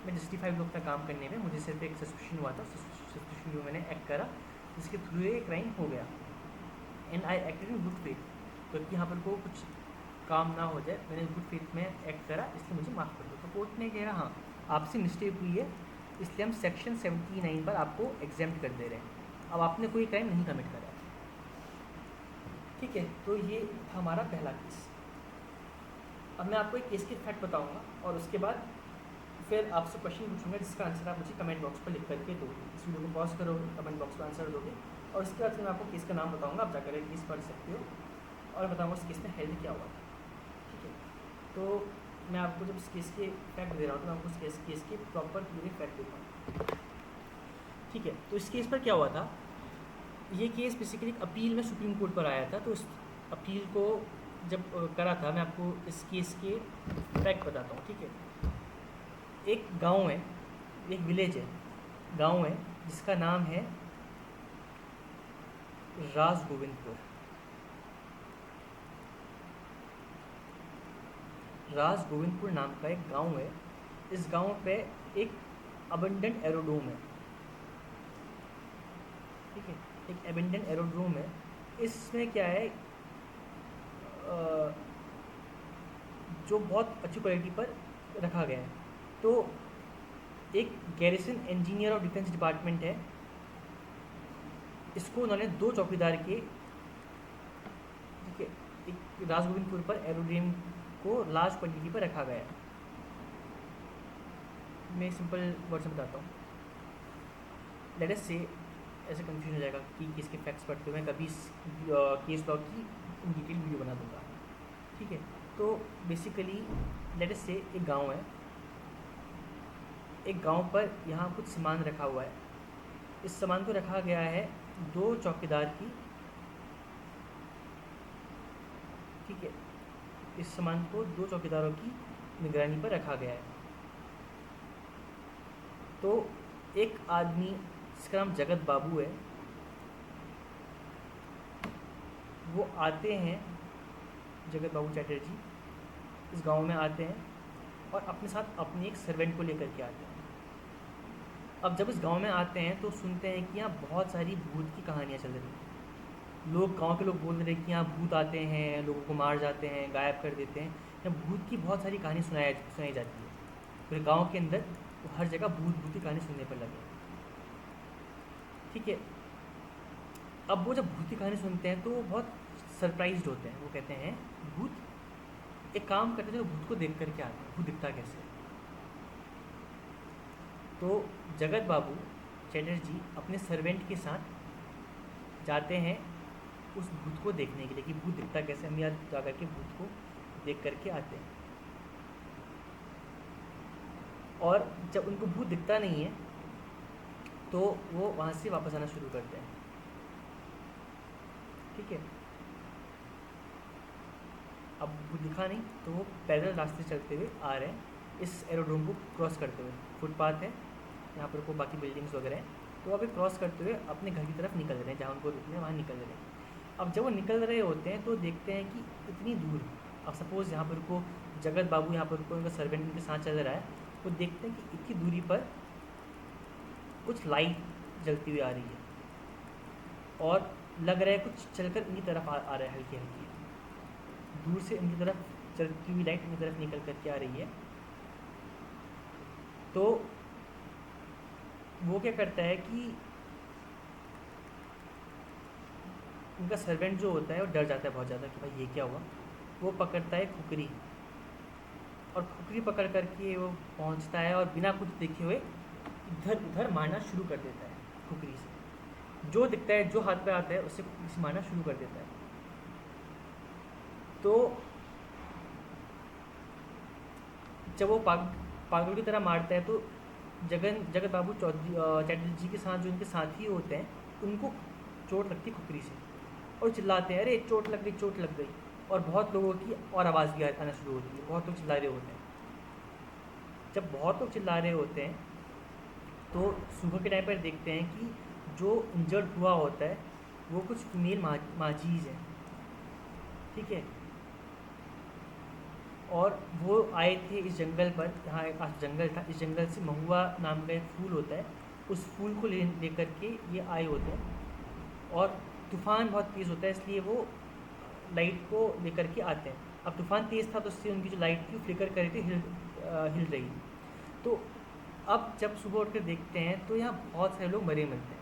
मैं जस्टिफाइड लोग था काम करने में, मुझे सिर्फ एक सस्पिशन हुआ था, सस्पिशन जो मैंने एक्ट करा जिसके थ्रू ये क्राइम हो गया, and I acted in good faith, क्योंकि यहाँ पर को कुछ काम ना हो जाए, मैंने गुड फेथ में एक्ट करा, इसलिए मुझे माफ़ कर दो। तो कोर्ट ने कह रहा हाँ आपसे मिस्टेक हुई है, इसलिए हम सेक्शन 79 पर आपको एग्जेम्प्ट कर दे रहे हैं, अब आपने कोई क्राइम नहीं कमिट करा। ठीक है, तो ये था हमारा पहला केस। अब मैं आपको एक केस के फैक्ट बताऊंगा और उसके बाद फिर आपसे क्वेश्चन पूछूंगा जिसका आंसर आप मुझे कमेंट बॉक्स पर लिख करके दोगे। इस वीडियो को पॉज करोगे, कमेंट बॉक्स में आंसर दोगे, और उसके बाद फिर मैं आपको केस का नाम बताऊंगा, आप जाकर केस पढ़ सकते हो, और बताऊँगा उस केस में हेल्ड क्या हुआ था। ठीक है, तो मैं आपको जब इस केस के फैक्ट दे रहा हूँ तो मैं आपको इस केस के प्रॉपर पूरे फैक्ट देता हूँ। ठीक है, तो इस केस पर क्या हुआ था, ये केस बेसिकली एक अपील में सुप्रीम कोर्ट पर आया था। तो उस अपील को जब करा था, मैं आपको इस केस के फैक्ट बताता हूँ। ठीक है, एक गांव है, एक विलेज है, गांव है जिसका नाम है राजगोविंदपुर। राजगोविंदपुर नाम का एक गांव है। इस गांव पे एक अबंडेंट एरोड्रोम है। ठीक है, एक अबंडेंट एरोड्रोम है। इसमें क्या है, जो बहुत अच्छी क्वालिटी पर रखा गया है। तो एक garrison engineer of defence department है, इसको उन्होंने 2 चौकीदार के, ठीक है, एक राजगोविंदपुर पर एरोड्रोम को लार्ज क्वांटिटी पर रखा गया है। मैं सिंपल वर्ड से बताता हूँ। लेट अस से, ऐसे कंफ्यूजन हो जाएगा कि किसके फैक्ट्स पढ़ते हुए कभी केस लॉ की डिटेल वीडियो बना दूंगा। ठीक है, तो बेसिकली लेट अस से एक गांव है, एक गांव पर यहाँ कुछ सामान रखा हुआ है। इस सामान को रखा गया है 2 चौकीदार की। ठीक है, इस सामान को 2 चौकीदारों की निगरानी पर रखा गया है। तो एक आदमी जिसका नाम जगत बाबू है, वो आते हैं, जगत बाबू चैटर्जी इस गांव में आते हैं और अपने साथ अपने एक सर्वेंट को लेकर के आते हैं। अब जब इस गांव में आते हैं तो सुनते हैं कि यहाँ बहुत सारी भूत की कहानियाँ चल रही हैं। लोग, गांव के लोग बोल रहे हैं कि यहाँ भूत आते हैं, लोगों को मार जाते हैं, गायब कर देते हैं। यहाँ भूत की बहुत सारी कहानी सुनाई जाती है। पूरे गांव के अंदर तो हर जगह भूत की कहानी सुनने पर लगे। ठीक है, अब वो जब भूत की कहानी सुनते हैं तो वो बहुत सरप्राइज्ड होते हैं। वो कहते हैं भूत, एक काम करते थे, भूत को देख करके आते हैं, भूत दिखता कैसे। तो जगत बाबू चैटर्जी अपने सर्वेंट के साथ जाते हैं उस भूत को देखने के लिए कि भूत दिखता कैसे। हम यहाँ जा करके भूत को देख करके आते हैं, और जब उनको भूत दिखता नहीं है तो वो वहाँ से वापस आना शुरू करते हैं। ठीक है, अब भूत दिखा नहीं तो वो पैदल रास्ते चलते हुए आ रहे हैं, इस एरोड्रोम को क्रॉस करते हुए। फुटपाथ है यहाँ पर, को बाकी बिल्डिंग्स वगैरह हैं, तो अभी क्रॉस करते हुए अपने घर की तरफ निकल रहे हैं, जहाँ उनको रुकना है वहाँ निकल रहे हैं। अब जब वो निकल रहे होते हैं तो देखते हैं कि इतनी दूर, अब सपोज़ यहाँ पर को जगत बाबू, यहाँ पर को उनका सर्वेंट उनके साथ चल रहा है, तो देखते हैं कि इतनी दूरी पर कुछ लाइट जलती हुई आ रही है, और लग रहा है कुछ चलकर इनकी तरफ आ रहा है, हल्की हल्की दूर से इनकी तरफ चलती हुई लाइट इनकी तरफ निकल करके आ रही है। तो वो क्या करता है कि उनका सर्वेंट जो होता है वो डर जाता है बहुत ज़्यादा कि भाई ये क्या हुआ। वो पकड़ता है खुकरी, और खुकरी पकड़ करके वो पहुंचता है और बिना कुछ देखे हुए इधर उधर मारना शुरू कर देता है खुकरी से। जो दिखता है, जो हाथ पे आता है, उससे किसी मारना शुरू कर देता है। तो जब वो पागल की तरह मारता है, तो जगत बाबू चौधरी चैटर्जी जी के साथ जो उनके साथी होते हैं, उनको चोट लगती है खुपरी से, और चिल्लाते हैं, अरे चोट लग गई, चोट लग गई। और बहुत लोगों की और आवाज़ भी आना शुरू होती है, बहुत लोग चिल्ला रहे होते हैं। जब बहुत लोग चिल्ला रहे होते हैं, तो सुबह के टाइम पर देखते हैं कि जो इंजर्ड हुआ होता है वो कुछ फीमेल माजीज हैं, ठीक है। और वो आए थे इस जंगल पर, यहाँ एक पास जंगल था, इस जंगल से महुआ नाम का एक फूल होता है, उस फूल को लेकर के ये आए होते हैं। और तूफ़ान बहुत तेज़ होता है, इसलिए वो लाइट को लेकर के आते हैं। अब तूफ़ान तेज़ था, तो उससे उनकी जो लाइट थी वो फ्लिकर कर रही थी, हिल रही थी। तो अब जब सुबह उठ कर देखते हैं, तो यहाँ बहुत सारे लोग मरे मिलते हैं।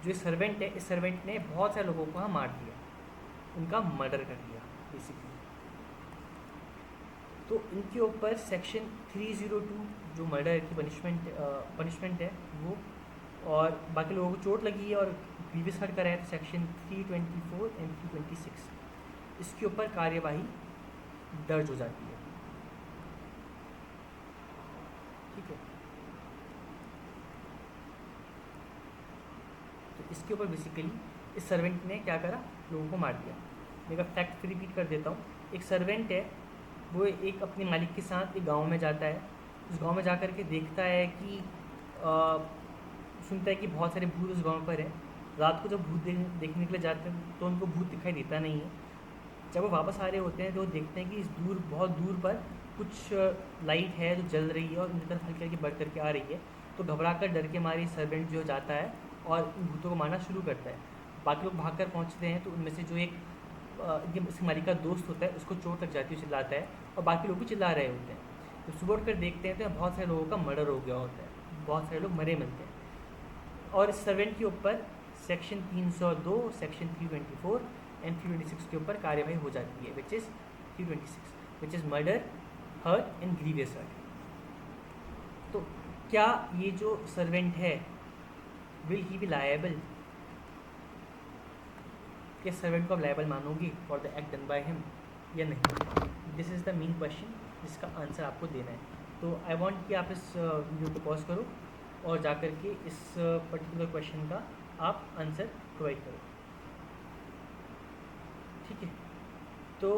जो सर्वेंट है, इस सर्वेंट ने बहुत सारे लोगों को यहाँ मार दिया, उनका मर्डर कर दिया बेसिकली। तो इनके ऊपर सेक्शन 302 जो मर्डर की पनिशमेंट है वो, और बाकी लोगों को चोट लगी है और ग्रीवियस हर्ट करा है, तो सेक्शन 324 एंड 326 इसके ऊपर कार्यवाही दर्ज हो जाती है, ठीक है। तो इसके ऊपर बेसिकली इस सर्वेंट ने क्या करा, लोगों को मार दिया। मैं एक फैक्ट रिपीट कर देता हूँ। एक सर्वेंट है, वो एक अपने मालिक के साथ एक गांव में जाता है। उस गांव में जाकर के देखता है कि सुनता है कि बहुत सारे भूत उस गांव पर है। रात को जब भूत देखने के लिए जाते हैं, तो उनको भूत दिखाई देता नहीं है। जब वो वापस आ रहे होते हैं, तो वो देखते हैं कि इस बहुत दूर पर कुछ लाइट है जो जल रही है और उनकी तरफ हल्की हल्की बढ़ करके आ रही है। तो घबरा कर, डर के मारे सर्वेंट जो जाता है और उन भूतों को मारना शुरू करता है। बाकी लोग भाग कर पहुँचते हैं, तो उनमें से जो एक इसके मालिक का दोस्त होता है, उसको चोट लग जाती है, चिल्लाता है, और बाकी लोग भी चिल्ला रहे होते हैं। तो सुबह उठ कर देखते हैं, तो बहुत सारे लोगों का मर्डर हो गया होता है, बहुत सारे लोग मरे मिलते हैं। और इस सर्वेंट के ऊपर सेक्शन 302, सेक्शन 324 एंड 326 के ऊपर कार्यवाही हो जाती है, which is 326, which is murder, hurt and grievous hurt. तो क्या ये जो सर्वेंट है, विल ही बी लायबल? क्या सर्वेंट को आप लायबल मानोगे for the act done by him या नहीं? This is the main question जिसका आंसर आपको देना है। तो आई वांट कि आप इस वीडियो को पॉज करो और जा कर के इस पर्टिकुलर क्वेश्चन का आप आंसर प्रोवाइड करो, ठीक है। तो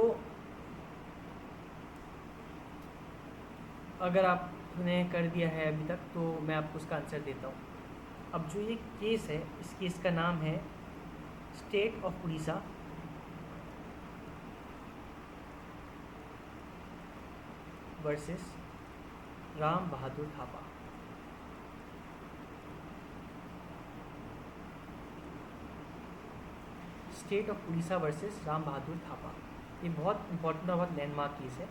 अगर आपने कर दिया है अभी तक, तो मैं आपको उसका आंसर देता हूँ। अब जो ये केस है, इस केस का नाम है state of Orissa versus Ram Bahadur Thapa. State of Orissa versus Ram Bahadur Thapa. ये बहुत इंपॉर्टेंट और बहुत लैंडमार्क केस है,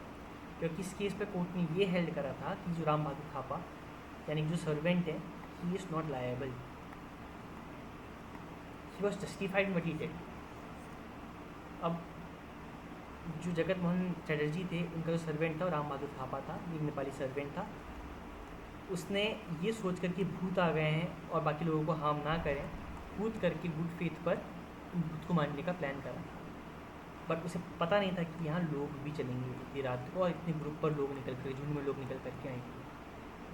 क्योंकि इस केस पे कोर्ट ने ये हेल्ड करा था कि जो राम बहादुर थापा, यानी जो सर्वेंट है, he is not liable, he was justified what he did. अब जो जगत मोहन चटर्जी थे, उनका जो सर्वेंट था वो राम बहादुर थापा था, एक नेपाली सर्वेंट था। उसने ये सोच कर कि भूत आ गए हैं और बाकी लोगों को हार्म ना करें, कूद करके गुड फेथ पर भूत को मारने का प्लान करा था। बट उसे पता नहीं था कि यहाँ लोग भी चलेंगे इतनी रात को, और इतने ग्रुप पर लोग निकल कर, झुंड में लोग निकल करके आएंगे।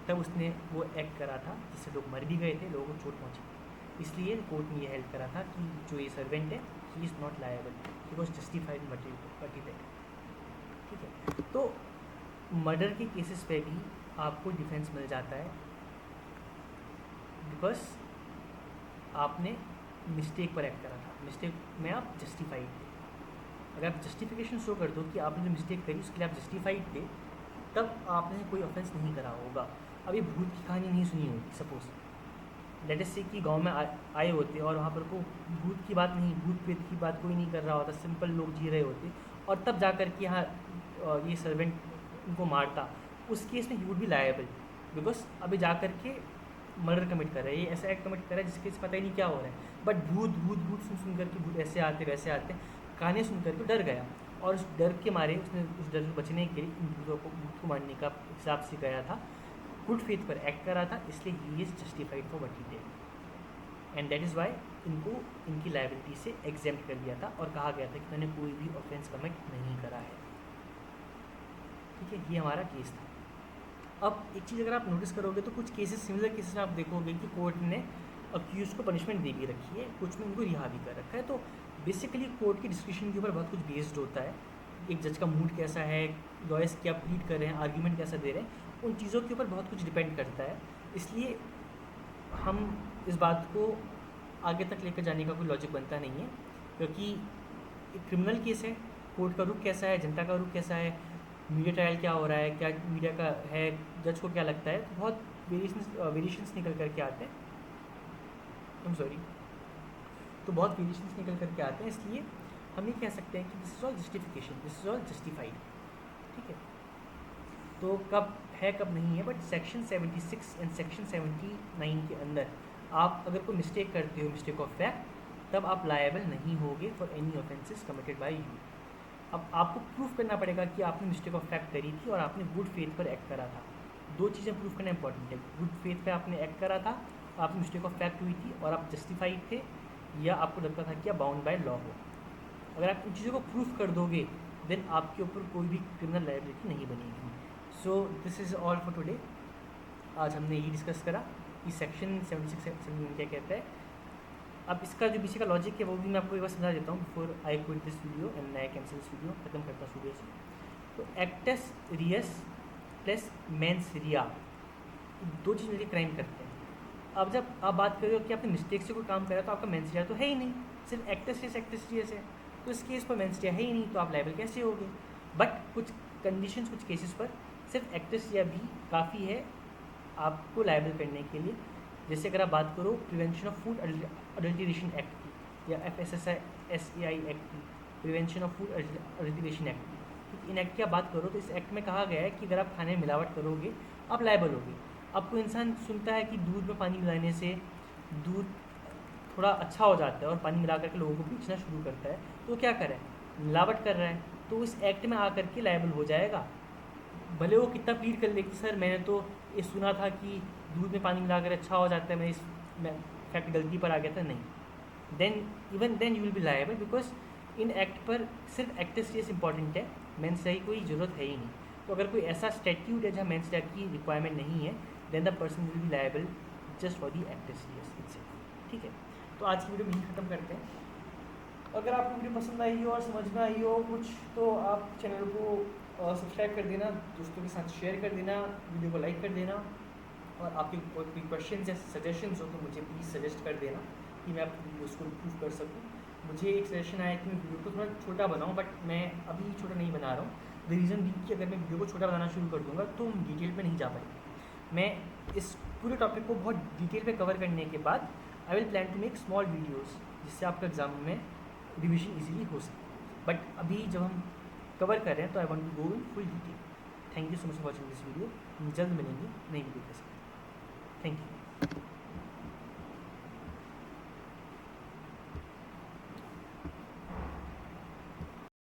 तब उसने वो एक्ट करा था जिससे लोग मर भी गए थे, लोगों को चोट पहुँची। इसलिए कोर्ट ने ये हेल्ड करा था कि जो ये सर्वेंट है, he is not liable, he was justified what he did, ठीक है। तो मर्डर के केसेस पे भी आपको डिफेंस मिल जाता है, बिकॉज आपने मिस्टेक पर एक्ट करा था, मिस्टेक में आप जस्टिफाइड थे। अगर आप जस्टिफिकेशन शो कर दो कि आपने जो मिस्टेक करी उसके लिए आप जस्टिफाइड थे, तब आपने कोई ऑफेंस नहीं करा होगा। अभी भूत की कहानी नहीं सुनी होगी, सपोज लेट अस से कि गांव में आए होते और वहाँ पर को भूत की बात नहीं, भूत प्रेत की बात कोई नहीं कर रहा होता, सिंपल लोग जी रहे होते, और तब जा कर के यहाँ ये सर्वेंट उनको मारता, उस केस में he would be liable, because अभी जा कर के मर्डर कमिट कर रहा है, ये ऐसा एक्ट कमिट कर रहा है जिसके पता ही नहीं क्या हो रहा है। बट भूत भूत भूत सुन करके, भूत ऐसे आते वैसे आते, कहानी सुन करके डर गया, और उस डर के मारे उसने उस डर से बचने के लिए इन भूतों को, भूत को मारने का हिसाब से गया था, गुड फेथ पर एक्ट करा था, इसलिए he is justified for what he did. And that is why इनको इनकी लाइबिलिटी से एग्जेम्प्ट कर दिया था और कहा गया था कि मैंने कोई भी ऑफेंस कमिट नहीं करा है। ठीक है, ये हमारा केस था। अब एक चीज़ अगर आप नोटिस करोगे तो कुछ केसेस, सिमिलर केसेस में आप देखोगे कि कोर्ट ने अक्यूज को पनिशमेंट दे भी रखी है, कुछ में उनको रिहा भी कर रखा है। तो बेसिकली कोर्ट की डिस्क्रिप्शन के ऊपर बहुत कुछ बेस्ड होता है। एक जज का मूड कैसा है, लॉयर्स क्या प्लीड कर रहे हैं, आर्ग्यूमेंट कैसा दे रहे हैं, उन चीज़ों के ऊपर बहुत कुछ डिपेंड करता है। इसलिए हम इस बात को आगे तक लेकर जाने का कोई लॉजिक बनता नहीं है, क्योंकि एक क्रिमिनल केस है, कोर्ट का रुख कैसा है, जनता का रुख कैसा है, मीडिया ट्रायल क्या हो रहा है, क्या मीडिया का है, जज को क्या लगता है, तो बहुत वेरिएशंस निकल करके आते हैं। तो बहुत वेरिएशंस निकल करके आते हैं। इसलिए हम ये कह सकते हैं कि this is all justification, this is all justified. ठीक है, तो कब है कब नहीं है, बट सेक्शन 76 एंड सेक्शन 79 के अंदर आप अगर कोई मिस्टेक करते हो, मिस्टेक ऑफ फैक्ट, तब आप लायबल नहीं होगे for any offences committed by you. अब आपको प्रूफ करना पड़ेगा कि आपने मिस्टेक ऑफ फैक्ट करी थी और आपने गुड फेथ पर एक्ट करा था। दो चीज़ें प्रूफ करना इंपॉर्टेंट है, गुड फेथ पर आपने एक्ट करा था, आपने मिस्टेक ऑफ फैक्ट हुई थी और आप जस्टिफाइड थे, या आपको लगता था कि आप बाउंड बाय लॉ हो। अगर आप इन चीज़ों को प्रूफ कर दोगे देन आपके ऊपर कोई भी क्रिमिनल लायबिलिटी नहीं बनेगी। So this is all for today. आज हमने ये डिस्कस करा कि सेक्शन 76 क्या कहता है। अब इसका जो पीछे का लॉजिक है वो भी मैं आपको एक बार समझा देता हूँ before I quit this video and I cancel this video, खत्म करता हूँ वीडियो से। तो एक्टस रियस प्लस मेंस रिया, दो चीज़ मिलकर क्राइम करते हैं। अब जब आप बात कर रहे हो कि आपने मिस्टेक से कोई काम करा तो आपका मेंस रिया तो है ही नहीं, सिर्फ एक्टस रियस है, तो इस केस पर मेंस रिया है ही नहीं, तो आप लायबल कैसे होगे। बट कुछ कंडीशंस, कुछ केसेस पर सिर्फ एक्टस रिया भी काफ़ी है आपको लायबल करने के लिए। जैसे अगर आप बात करो prevention of food adulteration act की, या FSSAI एक्ट की, prevention of food adulteration act की, इन एक्ट की आप बात करो तो इस एक्ट में कहा गया है कि अगर आप खाने में मिलावट करोगे आप लायबल होगे। अब कोई इंसान सुनता है कि दूध में पानी मिलाने से दूध थोड़ा अच्छा हो जाता है और पानी मिला करके लोगों को बेचना शुरू करता है, तो क्या करे, मिलावट कर रहा है, तो इस एक्ट में आकर के लायबल हो जाएगा। भले वो कितना प्लीड कर ले कि सर मैंने तो ये सुना था कि दूध में पानी मिलाकर अच्छा हो जाता है, मैं इस फैक्ट गलती पर आ गया था, नहीं, then you will be liable, because in act पर सिर्फ एक्टस रियस इंपॉर्टेंट है, मेंस रिया की कोई ज़रूरत है ही नहीं। तो अगर कोई ऐसा स्टैट्यूट है जहाँ मेंस रिया की रिक्वायरमेंट नहीं है, then the person will be liable just for the actus reus itself. ठीक है, तो आज की वीडियो में ही ख़त्म करते हैं। अगर आपको वीडियो पसंद आई हो और समझ में आई हो कुछ, तो आप चैनल को सब्सक्राइब कर देना, दोस्तों के साथ शेयर कर देना, वीडियो को लाइक कर देना, और आपके कोई क्वेश्चन या सजेशंस हो तो मुझे प्लीज़ सजेस्ट कर देना कि मैं आपकी वीडियोज़ को इम्प्रूव कर सकूँ। मुझे एक सजेशन आया कि मैं वीडियो को थोड़ा छोटा बनाऊँ, बट मैं अभी छोटा नहीं बना रहा हूँ। द रीज़न भी कि अगर मैं वीडियो को छोटा बनाना शुरू कर दूँगा तो हम डिटेल पे नहीं जा पाएंगे। मैं इस पूरे टॉपिक को बहुत डिटेल पे कवर करने के बाद I will plan to make small videos, जिससे आपका एग्जाम में रिविजन ईजिली हो सके। बट अभी जब हम कवर कर रहे हैं तो I want to go in full detail. Thank you so much for watching this video. जल्द मिलेंगे नई वीडियो के साथ। Thank you.